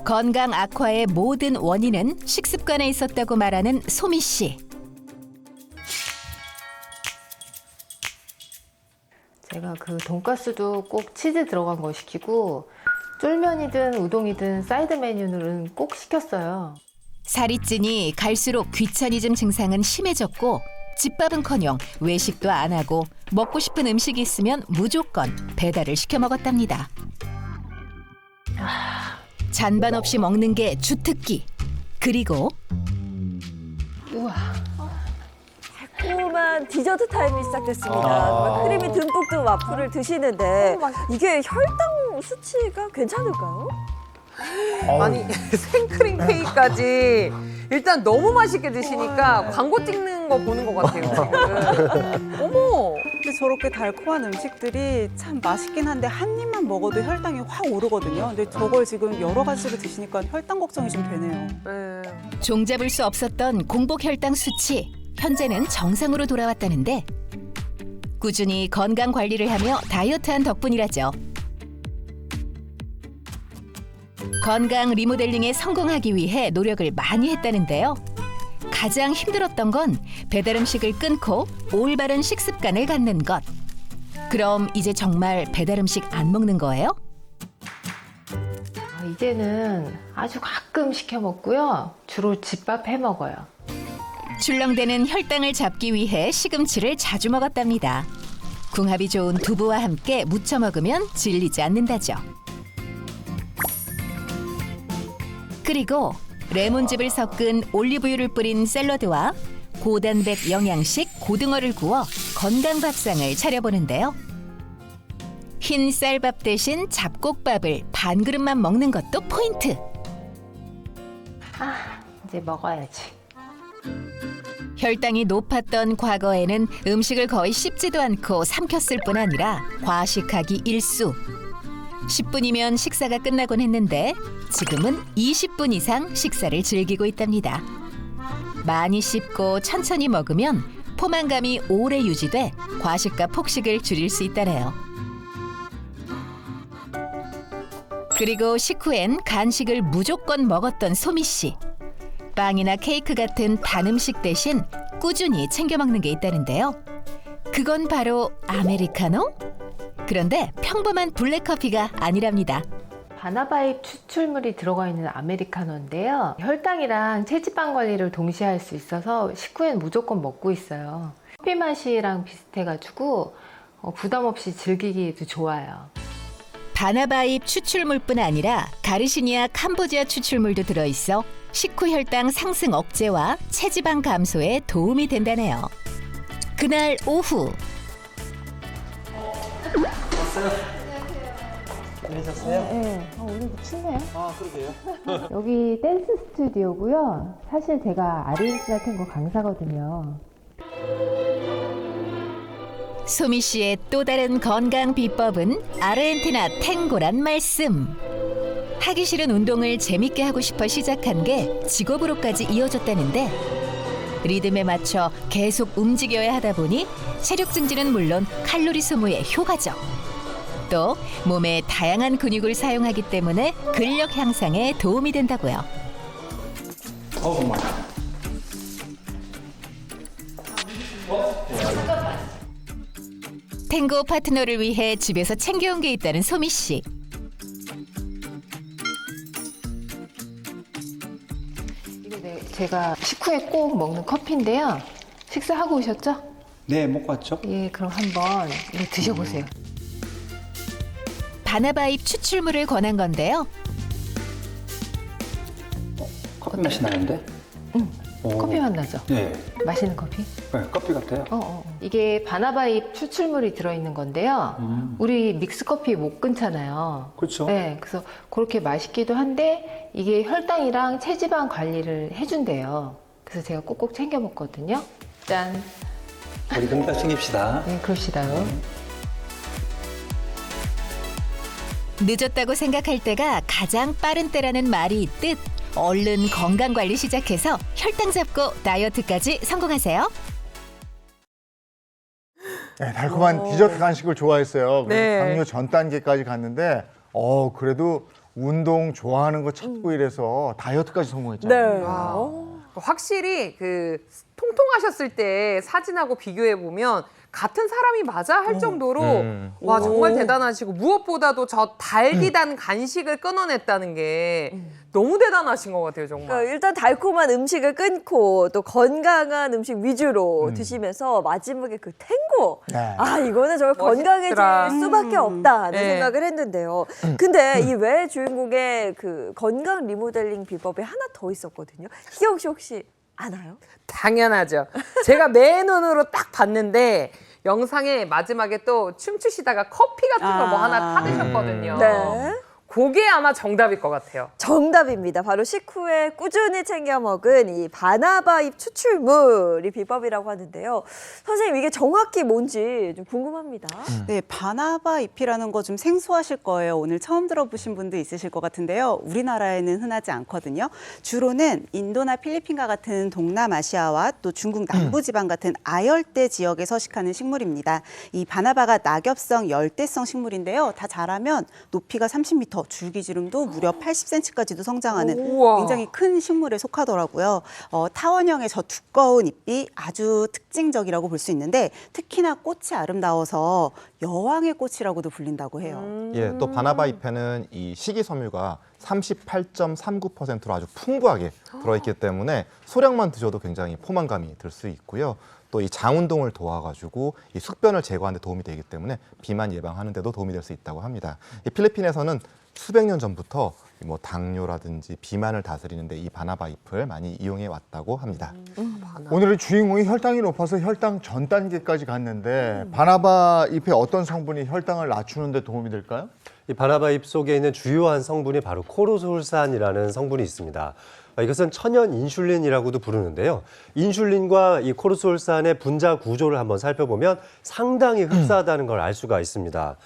건강 악화의 모든 원인은 식습관에 있었다고 말하는 소미 씨. 제가 돈가스도 꼭 치즈 들어간 거 시키고 쫄면이든 우동이든 사이드 메뉴는 꼭 시켰어요. 살이 찌니 갈수록 귀차니즘 증상은 심해졌고 집밥은커녕 외식도 안 하고 먹고 싶은 음식이 있으면 무조건 배달을 시켜 먹었답니다. 잔반 없이 먹는 게 주특기. 그리고 달콤한 디저트 타임이 시작됐습니다. 정말 크림이 듬뿍 든 와플을 드시는데 이게 혈당 수치가 괜찮을까요? 아니 생크림 케이크까지 일단 너무 맛있게 드시니까 광고 찍는 거 보는 것 같아요 지금. 어머. 근데 저렇게 달콤한 음식들이 참 맛있긴 한데 한 입만 먹어도 혈당이 확 오르거든요. 근데 저걸 지금 여러 가지를 드시니까 혈당 걱정이 좀 되네요. 네. 종잡을 수 없었던 공복 혈당 수치. 현재는 정상으로 돌아왔다는데 꾸준히 건강 관리를 하며 다이어트한 덕분이라죠. 건강 리모델링에 성공하기 위해 노력을 많이 했다는데요. 가장 힘들었던 건 배달 음식을 끊고 올바른 식습관을 갖는 것. 그럼 이제 정말 배달 음식 안 먹는 거예요? 이제는 아주 가끔 시켜 먹고요. 주로 집밥 해 먹어요. 출렁대는 혈당을 잡기 위해 시금치를 자주 먹었답니다. 궁합이 좋은 두부와 함께 무쳐 먹으면 질리지 않는다죠. 그리고 레몬즙을 섞은 올리브유를 뿌린 샐러드와 고단백 영양식 고등어를 구워 건강밥상을 차려보는데요. 흰 쌀밥 대신 잡곡밥을 반 그릇만 먹는 것도 포인트. 이제 먹어야지. 혈당이 높았던 과거에는 음식을 거의 씹지도 않고 삼켰을 뿐 아니라 과식하기 일수. 10분이면 식사가 끝나곤 했는데 지금은 20분 이상 식사를 즐기고 있답니다. 많이 씹고 천천히 먹으면 포만감이 오래 유지돼 과식과 폭식을 줄일 수 있다네요. 그리고 식후엔 간식을 무조건 먹었던 소미 씨. 빵이나 케이크 같은 단 음식 대신 꾸준히 챙겨 먹는 게 있다는데요. 그건 바로 아메리카노? 그런데 평범한 블랙커피가 아니랍니다. 바나바잎 추출물이 들어가 있는 아메리카노인데요. 혈당이랑 체지방 관리를 동시에 할 수 있어서 식후엔 무조건 먹고 있어요. 커피 맛이랑 비슷해가지고 부담 없이 즐기기도 좋아요. 바나바잎 추출물뿐 아니라 가르시니아 캄보지아 추출물도 들어있어 식후 혈당 상승 억제와 체지방 감소에 도움이 된다네요. 그날 오후 여기 댄스 스튜디오고요. 사실 제가 아르헨티나 탱고 강사거든요. 소미 씨의 또 다른 건강 비법은 아르헨티나 탱고란 말씀. 하기 싫은 운동을 재밌게 하고 싶어 시작한 게 직업으로까지 이어졌다는데 리듬에 맞춰 계속 움직여야 하다 보니 체력 증진은 물론 칼로리 소모에 효과적. 또 몸의 다양한 근육을 사용하기 때문에 근력 향상에 도움이 된다고요. 탱고 파트너를 위해 집에서 챙겨온 게 있다는 소미 씨. 이거 제가 식후에 꼭 먹는 커피인데요. 식사하고 오셨죠? 네, 먹고 왔죠. 예, 그럼 한번 이거 드셔보세요. 바나바잎 추출물을 권한 건데요. 커피 맛이 나는데? 커피 맛 나죠? 네. 맛있는 커피? 네, 커피 같아요. 이게 바나바잎 추출물이 들어있는 건데요. 우리 믹스커피 못 끊잖아요. 그렇죠. 네, 그래서 그렇게 맛있기도 한데 이게 혈당이랑 체지방 관리를 해준대요. 그래서 제가 꼭꼭 챙겨 먹거든요. 짠. 우리 건강 챙깁시다. 네, 그럽시다요. 늦었다고 생각할 때가 가장 빠른 때라는 말이 있듯 얼른 건강관리 시작해서 혈당 잡고 다이어트까지 성공하세요. 네, 달콤한 디저트 간식을 좋아했어요. 네. 당뇨 전 단계까지 갔는데 그래도 운동 좋아하는 거 찾고 이래서 다이어트까지 성공했잖아요. 네. 확실히 그 통통하셨을 때 사진하고 비교해 보면 같은 사람이 맞아 할 정도로 와 정말 대단하시고 무엇보다도 저 달디단 간식을 끊어냈다는 게 너무 대단하신 것 같아요 정말. 그러니까 일단 달콤한 음식을 끊고 또 건강한 음식 위주로 드시면서 마지막에 그 탱고 네. 이거는 정말 건강해질 수밖에 없다는 네. 생각을 했는데요. 근데 이 외 주인공의 그 건강 리모델링 비법이 하나 더 있었거든요. 희경 씨 혹시 아나요? 당연하죠. 제가 내 눈으로 딱 봤는데 영상에 마지막에 또 춤추시다가 커피 같은 걸 뭐 하나 타드셨거든요. 네. 그게 아마 정답일 것 같아요. 정답입니다. 바로 식후에 꾸준히 챙겨 먹은 이 바나바잎 추출물이 비법이라고 하는데요. 선생님 이게 정확히 뭔지 좀 궁금합니다. 네, 바나바 잎이라는 거 좀 생소하실 거예요. 오늘 처음 들어보신 분도 있으실 것 같은데요. 우리나라에는 흔하지 않거든요. 주로는 인도나 필리핀과 같은 동남아시아와 또 중국 남부지방 같은 아열대 지역에 서식하는 식물입니다. 이 바나바가 낙엽성 열대성 식물인데요. 다 자라면 높이가 30m, 줄기지름도 무려 80cm까지도 성장하는 우와. 굉장히 큰 식물에 속하더라고요. 타원형의 저 두꺼운 잎이 아주 특징적이라고 볼 수 있는데 특히나 꽃이 아름다워서 여왕의 꽃이라고도 불린다고 해요. 예, 또 바나바 잎에는 이 식이섬유가 38.39%로 아주 풍부하게 들어있기 때문에 소량만 드셔도 굉장히 포만감이 들 수 있고요. 또 이 장운동을 도와가지고 이 숙변을 제거하는 데 도움이 되기 때문에 비만 예방하는 데도 도움이 될 수 있다고 합니다. 이 필리핀에서는 수백 년 전부터 뭐 당뇨라든지 비만을 다스리는데 이 바나바 잎을 많이 이용해 왔다고 합니다. 오늘의 주인공이 혈당이 높아서 혈당 전 단계까지 갔는데 바나바 잎의 어떤 성분이 혈당을 낮추는 데 도움이 될까요? 이 바나바 잎 속에 있는 주요한 성분이 바로 코르솔산이라는 성분이 있습니다. 이것은 천연 인슐린이라고도 부르는데요. 인슐린과 이 코르솔산의 분자 구조를 한번 살펴보면 상당히 흡사하다는 걸 알 수가 있습니다.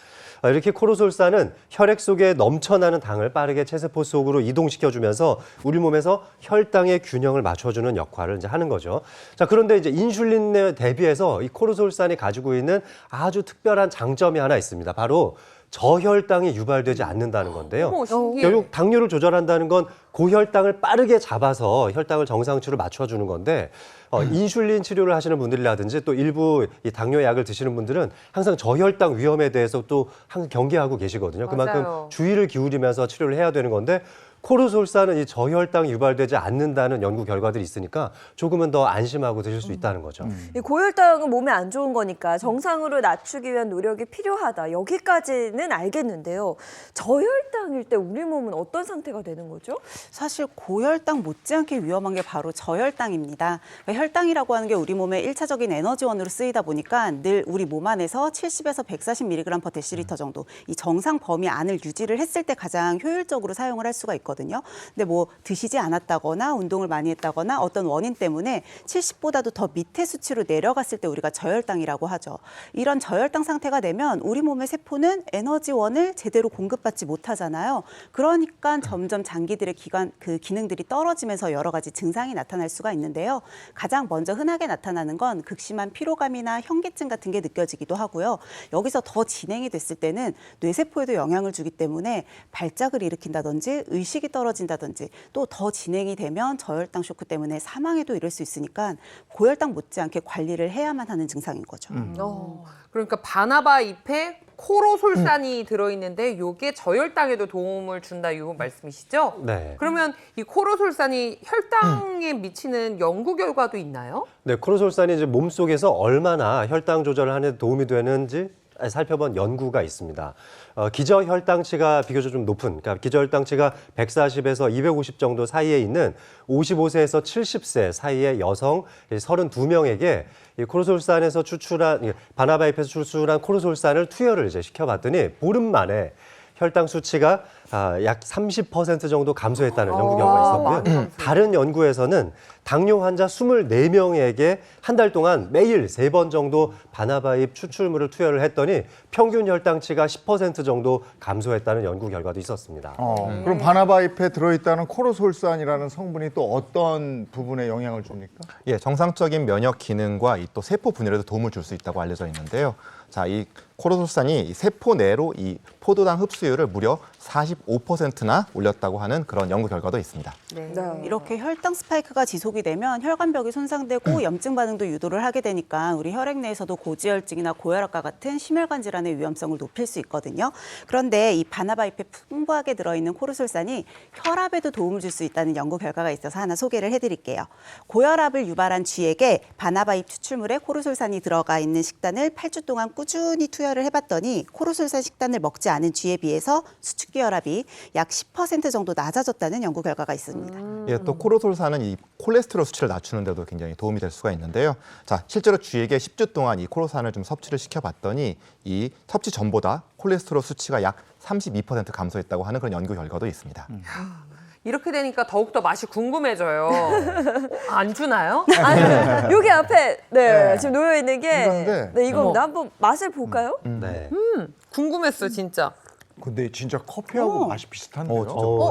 이렇게 코르솔산은 혈액 속에 넘쳐나는 당을 빠르게 체세포 속으로 이동시켜주면서 우리 몸에서 혈당의 균형을 맞춰주는 역할을 이제 하는 거죠. 자, 그런데 이제 인슐린에 대비해서 이 코르솔산이 가지고 있는 아주 특별한 장점이 하나 있습니다. 바로 저혈당이 유발되지 않는다는 건데요. 어머, 신기해. 결국 당뇨를 조절한다는 건 고혈당을 빠르게 잡아서 혈당을 정상치로 맞춰주는 건데 인슐린 치료를 하시는 분들이라든지 또 일부 이 당뇨 약을 드시는 분들은 항상 저혈당 위험에 대해서 또 항상 경계하고 계시거든요. 그만큼 맞아요. 주의를 기울이면서 치료를 해야 되는 건데 코르솔산은 이 저혈당이 유발되지 않는다는 연구 결과들이 있으니까 조금은 더 안심하고 드실 수 있다는 거죠. 이 고혈당은 몸에 안 좋은 거니까 정상으로 낮추기 위한 노력이 필요하다. 여기까지는 알겠는데요. 저혈당일 때 우리 몸은 어떤 상태가 되는 거죠? 사실 고혈당 못지않게 위험한 게 바로 저혈당입니다. 그러니까 혈당이라고 하는 게 우리 몸의 1차적인 에너지원으로 쓰이다 보니까 늘 우리 몸 안에서 70에서 140mg/dL 정도 이 정상 범위 안을 유지를 했을 때 가장 효율적으로 사용을 할 수가 있거든요. 근데 뭐 드시지 않았다거나 운동을 많이 했다거나 어떤 원인 때문에 70보다도 더 밑에 수치로 내려갔을 때 우리가 저혈당이라고 하죠. 이런 저혈당 상태가 되면 우리 몸의 세포는 에너지원을 제대로 공급받지 못하잖아요. 그러니까 점점 장기들의 기능들이 떨어지면서 여러 가지 증상이 나타날 수가 있는데요. 가장 먼저 흔하게 나타나는 건 극심한 피로감이나 현기증 같은 게 느껴지기도 하고요. 여기서 더 진행이 됐을 때는 뇌세포에도 영향을 주기 때문에 발작을 일으킨다든지 의식이 떨어진다든지 또 더 진행이 되면 저혈당 쇼크 때문에 사망에도 이를 수 있으니까 고혈당 못지않게 관리를 해야만 하는 증상인 거죠. 그러니까 바나바 잎에 코로솔산이 들어있는데 이게 저혈당에도 도움을 준다 이 말씀이시죠? 네. 그러면 이 코로솔산이 혈당에 미치는 연구 결과도 있나요? 네, 코르솔산이 이제 몸속에서 얼마나 혈당 조절을 하는 데 도움이 되는지 살펴본 연구가 있습니다. 기저혈당치가 비교적 좀 높은, 그러니까 기저혈당치가 140에서 250 정도 사이에 있는 55세에서 70세 사이의 여성 32명에게 이 코르솔산에서 추출한 바나바 잎에서 추출한 코르솔산을 투여를 이제 시켜봤더니 보름 만에 혈당 수치가 약 30% 정도 감소했다는 연구 결과가 있었고요. 다른 연구에서는 당뇨 환자 24명에게 한 달 동안 매일 3번 정도 바나바잎 추출물을 투여를 했더니 평균 혈당치가 10% 정도 감소했다는 연구 결과도 있었습니다. 그럼 바나바잎에 들어있다는 코르솔산이라는 성분이 또 어떤 부분에 영향을 줍니까? 예, 정상적인 면역 기능과 이 또 세포 분열에도 도움을 줄 수 있다고 알려져 있는데요. 자, 이 코르솔산이 이 세포 내로 이 포도당 흡수율을 무려 45%나 올렸다고 하는 그런 연구 결과도 있습니다. 네. 이렇게 혈당 스파이크가 지속이 되면 혈관벽이 손상되고 염증 반응도 유도를 하게 되니까 우리 혈액 내에서도 고지혈증이나 고혈압과 같은 심혈관 질환의 위험성을 높일 수 있거든요. 그런데 이 바나바잎에 풍부하게 들어있는 코르솔산이 혈압에도 도움을 줄 수 있다는 연구 결과가 있어서 하나 소개를 해드릴게요. 고혈압을 유발한 쥐에게 바나바잎 추출물에 코르솔산이 들어가 있는 식단을 8주 동안 꾸준히 투여를 해봤더니 코르솔산 식단을 먹지 않은 쥐에 비해서 수축기 혈압이 약 10% 정도 낮아졌다는 연구 결과가 있습니다. 예, 또 코르솔산은 이 콜레스테롤 수치를 낮추는 데도 굉장히 도움이 될 수가 있는데요. 자, 실제로 쥐에게 10주 동안 이 코르솔산을 좀 섭취를 시켜봤더니 이 섭취 전보다 콜레스테롤 수치가 약 32% 감소했다고 하는 그런 연구 결과도 있습니다. 이렇게 되니까 더욱더 맛이 궁금해져요. 안 주나요? 아니, 여기 앞에 지금 놓여 있는 게 이건데. 이겁니다. 한번 맛을 볼까요? 네. 궁금했어 진짜. 근데 진짜 커피하고 맛이 비슷한데요?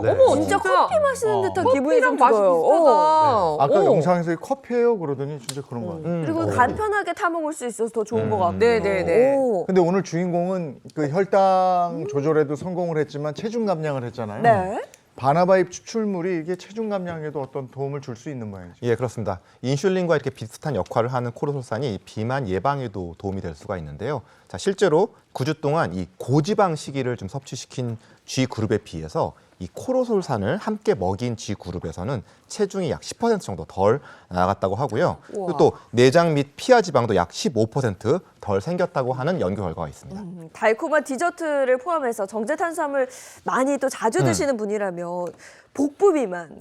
네. 어머, 진짜 커피 마시는 듯한 기분이 좀 맛이 들어요. 비슷하다. 아까 영상에서 커피예요 그러더니 진짜 그런 거 같아요. 그리고 간편하게 타 먹을 수 있어서 더 좋은 것 같고. 네네네. 근데 오늘 주인공은 그 혈당 조절에도 성공을 했지만 체중 감량을 했잖아요. 네. 바나바잎 추출물이 이게 체중 감량에도 어떤 도움을 줄 수 있는 모양이죠. 예, 그렇습니다. 인슐린과 이렇게 비슷한 역할을 하는 코르솔산이 비만 예방에도 도움이 될 수가 있는데요. 자, 실제로 9주 동안 이 고지방 식이를 좀 섭취시킨 쥐 그룹에 비해서 이 코르솔산을 함께 먹인 쥐 그룹에서는 체중이 약 10% 정도 덜 나갔다고 하고요. 그리고 또 내장 및 피하 지방도 약 15%덜 생겼다고 하는 연구 결과가 있습니다. 달콤한 디저트를 포함해서 정제 탄수화물 많이 또 자주 드시는 분이라면 복부 비만,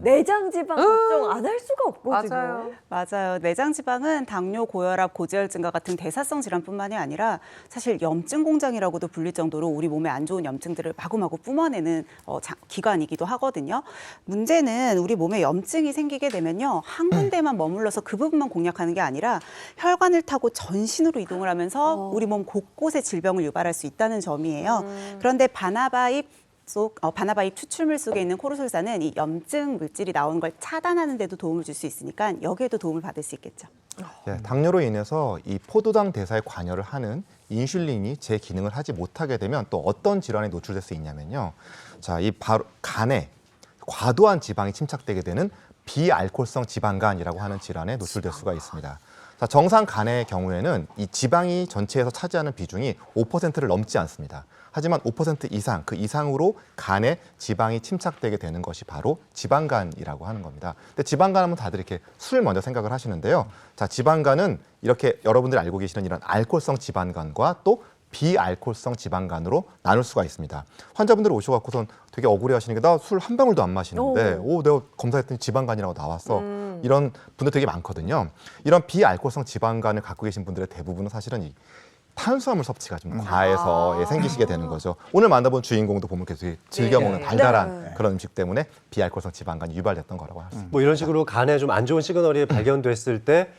내장 지방 걱정 안 할 수가 없거든요. 맞아요. 내장 지방은 당뇨, 고혈압, 고지혈증과 같은 대사성 질환뿐만이 아니라 사실 염증 공장이라고도 불릴 정도로 우리 몸에 안 좋은 염증들을 마구마구 뿜어내는 기관이기도 하거든요. 문제는 우리 몸에 염증이 생기게 되면요. 한 군데만 머물러서 그 부분만 공략하는 게 아니라 혈관을 타고 전신으로 안쪽으로 이동을 하면서 우리 몸 곳곳에 질병을 유발할 수 있다는 점이에요. 그런데 바나바잎 추출물 속에 있는 코르솔산은 이 염증 물질이 나오는 걸 차단하는 데도 도움을 줄 수 있으니까 여기에도 도움을 받을 수 있겠죠. 예, 당뇨로 인해서 이 포도당 대사에 관여를 하는 인슐린이 제 기능을 하지 못하게 되면 또 어떤 질환에 노출될 수 있냐면요. 자, 이 바로 간에 과도한 지방이 침착되게 되는 비알코올성 지방간이라고 하는 질환에 노출될 수가 있습니다. 자, 정상 간의 경우에는 이 지방이 전체에서 차지하는 비중이 5%를 넘지 않습니다. 하지만 5% 이상, 그 이상으로 간에 지방이 침착되게 되는 것이 바로 지방간이라고 하는 겁니다. 근데 지방간 하면 다들 이렇게 술 먼저 생각을 하시는데요. 자, 지방간은 이렇게 여러분들이 알고 계시는 이런 알코올성 지방간과 또 비알코올성 지방간으로 나눌 수가 있습니다. 환자분들이 오셔갖고선 되게 억울해 하시는 게 나 술 한 방울도 안 마시는데 내가 검사했더니 지방간이라고 나왔어. 이런 분들 되게 많거든요. 이런 비알코올성 지방간을 갖고 계신 분들의 대부분은 사실은 이 탄수화물 섭취가 좀 과해서 생기시게 되는 거죠. 오늘 만나본 주인공도 보면 계속 즐겨 먹는 달달한 그런 음식 때문에 비알코올성 지방간이 유발됐던 거라고 할 수 있습니다. 뭐 이런 식으로 간에 좀 안 좋은 시그널이 발견됐을 때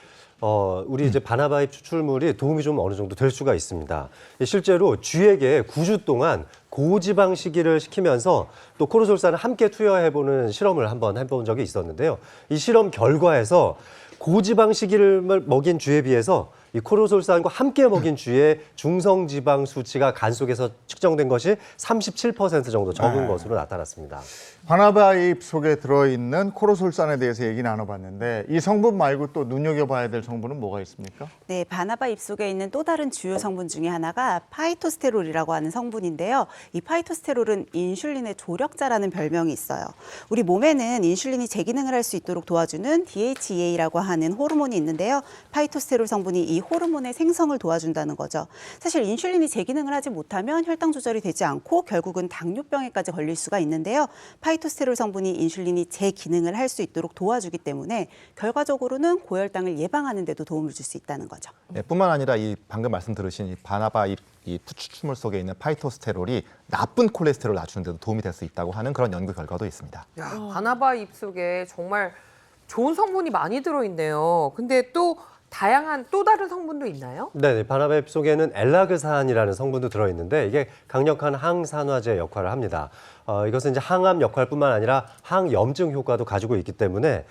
우리 이제 바나바잎 추출물이 도움이 좀 어느 정도 될 수가 있습니다. 실제로 쥐에게 9주 동안 고지방 식이를 시키면서 또 코르솔산을 함께 투여해보는 실험을 한번 해본 적이 있었는데요. 이 실험 결과에서 고지방 식이를 먹인 쥐에 비해서 이 코르솔산과 함께 먹인 쥐의 중성지방 수치가 간 속에서 측정된 것이 37% 정도 적은 것으로 나타났습니다. 바나바잎 속에 들어있는 코르솔산에 대해서 얘기 나눠봤는데 이 성분 말고 또 눈여겨봐야 될 성분은 뭐가 있습니까? 네, 바나바잎 속에 있는 또 다른 주요 성분 중에 하나가 파이토스테롤이라고 하는 성분인데요. 이 파이토스테롤은 인슐린의 조력자라는 별명이 있어요. 우리 몸에는 인슐린이 제 기능을 할 수 있도록 도와주는 DHEA라고 하는 호르몬이 있는데요. 파이토스테롤 성분이 이 호르몬의 생성을 도와준다는 거죠. 사실 인슐린이 제 기능을 하지 못하면 혈당 조절이 되지 않고 결국은 당뇨병에까지 걸릴 수가 있는데요. 파이토스테롤 성분이 인슐린이 제 기능을 할 수 있도록 도와주기 때문에 결과적으로는 고혈당을 예방하는 데도 도움을 줄 수 있다는 거죠. 네, 뿐만 아니라 이 방금 말씀 들으신 이 바나바잎 이 추출물 속에 있는 파이토스테롤이 나쁜 콜레스테롤을 낮추는 데도 도움이 될 수 있다고 하는 그런 연구 결과도 있습니다. 야, 바나바잎 속에 정말 좋은 성분이 많이 들어있네요. 근데 또 다양한 또 다른 성분도 있나요? 네, 바나바잎 속에는 엘라그산이라는 성분도 들어있는데 이게 강력한 항산화제 역할을 합니다. 이것은 이제 항암 역할뿐만 아니라 항염증 효과도 가지고 있기 때문에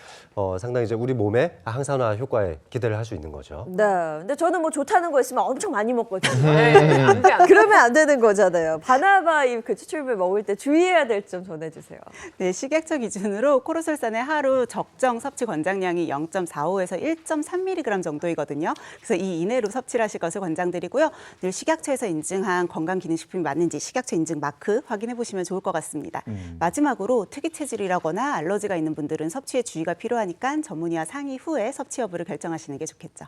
상당히 이제 우리 몸의 항산화 효과에 기대를 할 수 있는 거죠. 네, 근데 저는 뭐 좋다는 거 있으면 엄청 많이 먹거든요. 네, 안 돼, 안 돼. 그러면 안 되는 거잖아요. 바나바잎 그 추출물 먹을 때 주의해야 될 점 전해주세요. 네, 식약처 기준으로 코르솔산의 하루 적정 섭취 권장량이 0.45에서 1.3mg 정도이거든요. 그래서 이 이내로 섭취를 하실 것을 권장드리고요. 늘 식약처에서 인증한 건강기능식품이 맞는지 식약처 인증 마크 확인해 보시면 좋을 것 같습니다. 마지막으로 특이 체질이라거나 알러지가 있는 분들은 섭취에 주의가 필요하니까 전문의와 상의 후에 섭취 여부를 결정하시는 게 좋겠죠.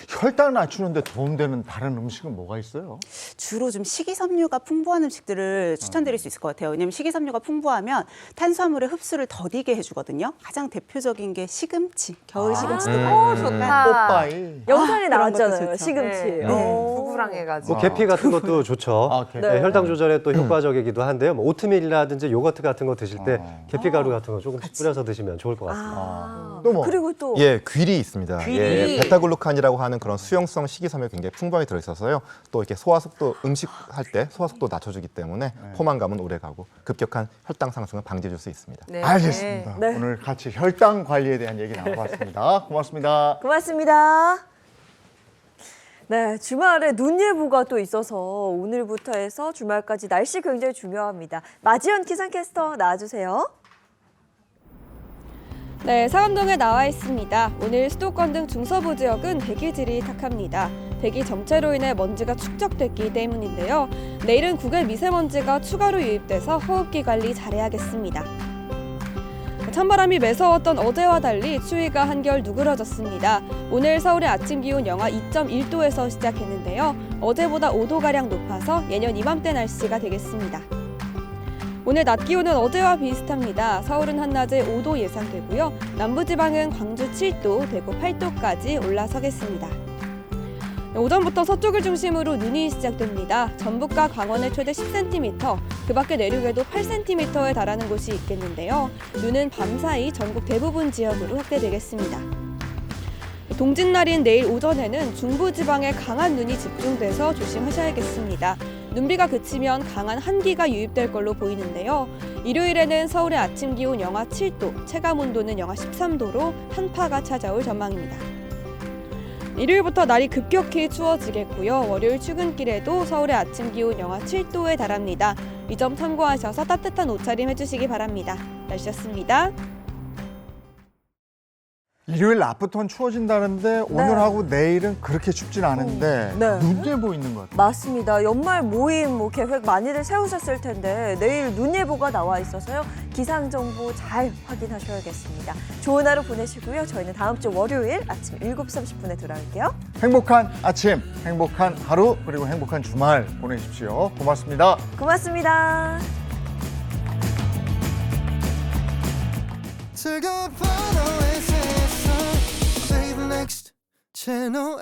혈당 낮추는데 도움되는 다른 음식은 뭐가 있어요? 주로 좀 식이섬유가 풍부한 음식들을 추천드릴 수 있을 것 같아요. 왜냐하면 식이섬유가 풍부하면 탄수화물의 흡수를 더디게 해주거든요. 가장 대표적인 게 시금치, 겨울 시금치. 좋다. 뽀빠이. 영상에 그런 것도 나왔잖아요, 좋죠. 시금치. 네. 오. 구부랑해가지고. 뭐 계피 같은 것도 좋죠. 아, 계피. 네, 혈당 조절에 또 효과적이기도 한데요. 뭐 오트밀이라든지 요거트 같은 거 드실 때 계피 가루 같은 거 조금씩 뿌려서 드시면 좋을 것 같습니다. 또 뭐? 그리고 또 예, 귀리 있습니다. 귀리. 예, 베타글루칸이라고 하는 그런 수용성 식이섬유가 굉장히 풍부하게 들어있어서요. 또 이렇게 소화속도 음식할 때 소화속도 낮춰주기 때문에 포만감은 오래가고 급격한 혈당 상승을 방지해줄 수 있습니다. 네. 알겠습니다. 네. 오늘 같이 혈당 관리에 대한 얘기 나눠봤습니다. 고맙습니다. 고맙습니다. 네, 주말에 눈 예보가 또 있어서 오늘부터 해서 주말까지 날씨 굉장히 중요합니다. 마지연 기상캐스터 나와주세요. 네, 상암동에 나와 있습니다. 오늘 수도권 등 중서부 지역은 대기질이 탁합니다. 대기 정체로 인해 먼지가 축적됐기 때문인데요. 내일은 국외 미세먼지가 추가로 유입돼서 호흡기 관리 잘해야겠습니다. 찬바람이 매서웠던 어제와 달리 추위가 한결 누그러졌습니다. 오늘 서울의 아침 기온 영하 2.1도에서 시작했는데요. 어제보다 5도가량 높아서 예년 이맘때 날씨가 되겠습니다. 오늘 낮 기온은 어제와 비슷합니다. 서울은 한낮에 5도 예상되고요. 남부지방은 광주 7도, 대구 8도까지 올라서겠습니다. 오전부터 서쪽을 중심으로 눈이 시작됩니다. 전북과 강원에 최대 10cm, 그 밖에 내륙에도 8cm에 달하는 곳이 있겠는데요. 눈은 밤사이 전국 대부분 지역으로 확대되겠습니다. 동짓날인 내일 오전에는 중부지방에 강한 눈이 집중돼서 조심하셔야겠습니다. 눈비가 그치면 강한 한기가 유입될 걸로 보이는데요. 일요일에는 서울의 아침 기온 영하 7도, 체감 온도는 영하 13도로 한파가 찾아올 전망입니다. 일요일부터 날이 급격히 추워지겠고요. 월요일 출근길에도 서울의 아침 기온 영하 7도에 달합니다. 이 점 참고하셔서 따뜻한 옷차림 해주시기 바랍니다. 날씨였습니다. 일요일 낮부터는 추워진다는데 오늘하고 내일은 그렇게 춥진 않은데 네. 눈 예보 있는 것 같아요. 맞습니다. 연말 모임 계획 많이들 세우셨을 텐데 내일 눈 예보가 나와 있어서요. 기상 정보 잘 확인하셔야겠습니다. 좋은 하루 보내시고요. 저희는 다음 주 월요일 아침 7시 30분에 돌아올게요. 행복한 아침, 행복한 하루, 그리고 행복한 주말 보내십시오. 고맙습니다. 고맙습니다. 즐거운 하루의 세상 Play the next channel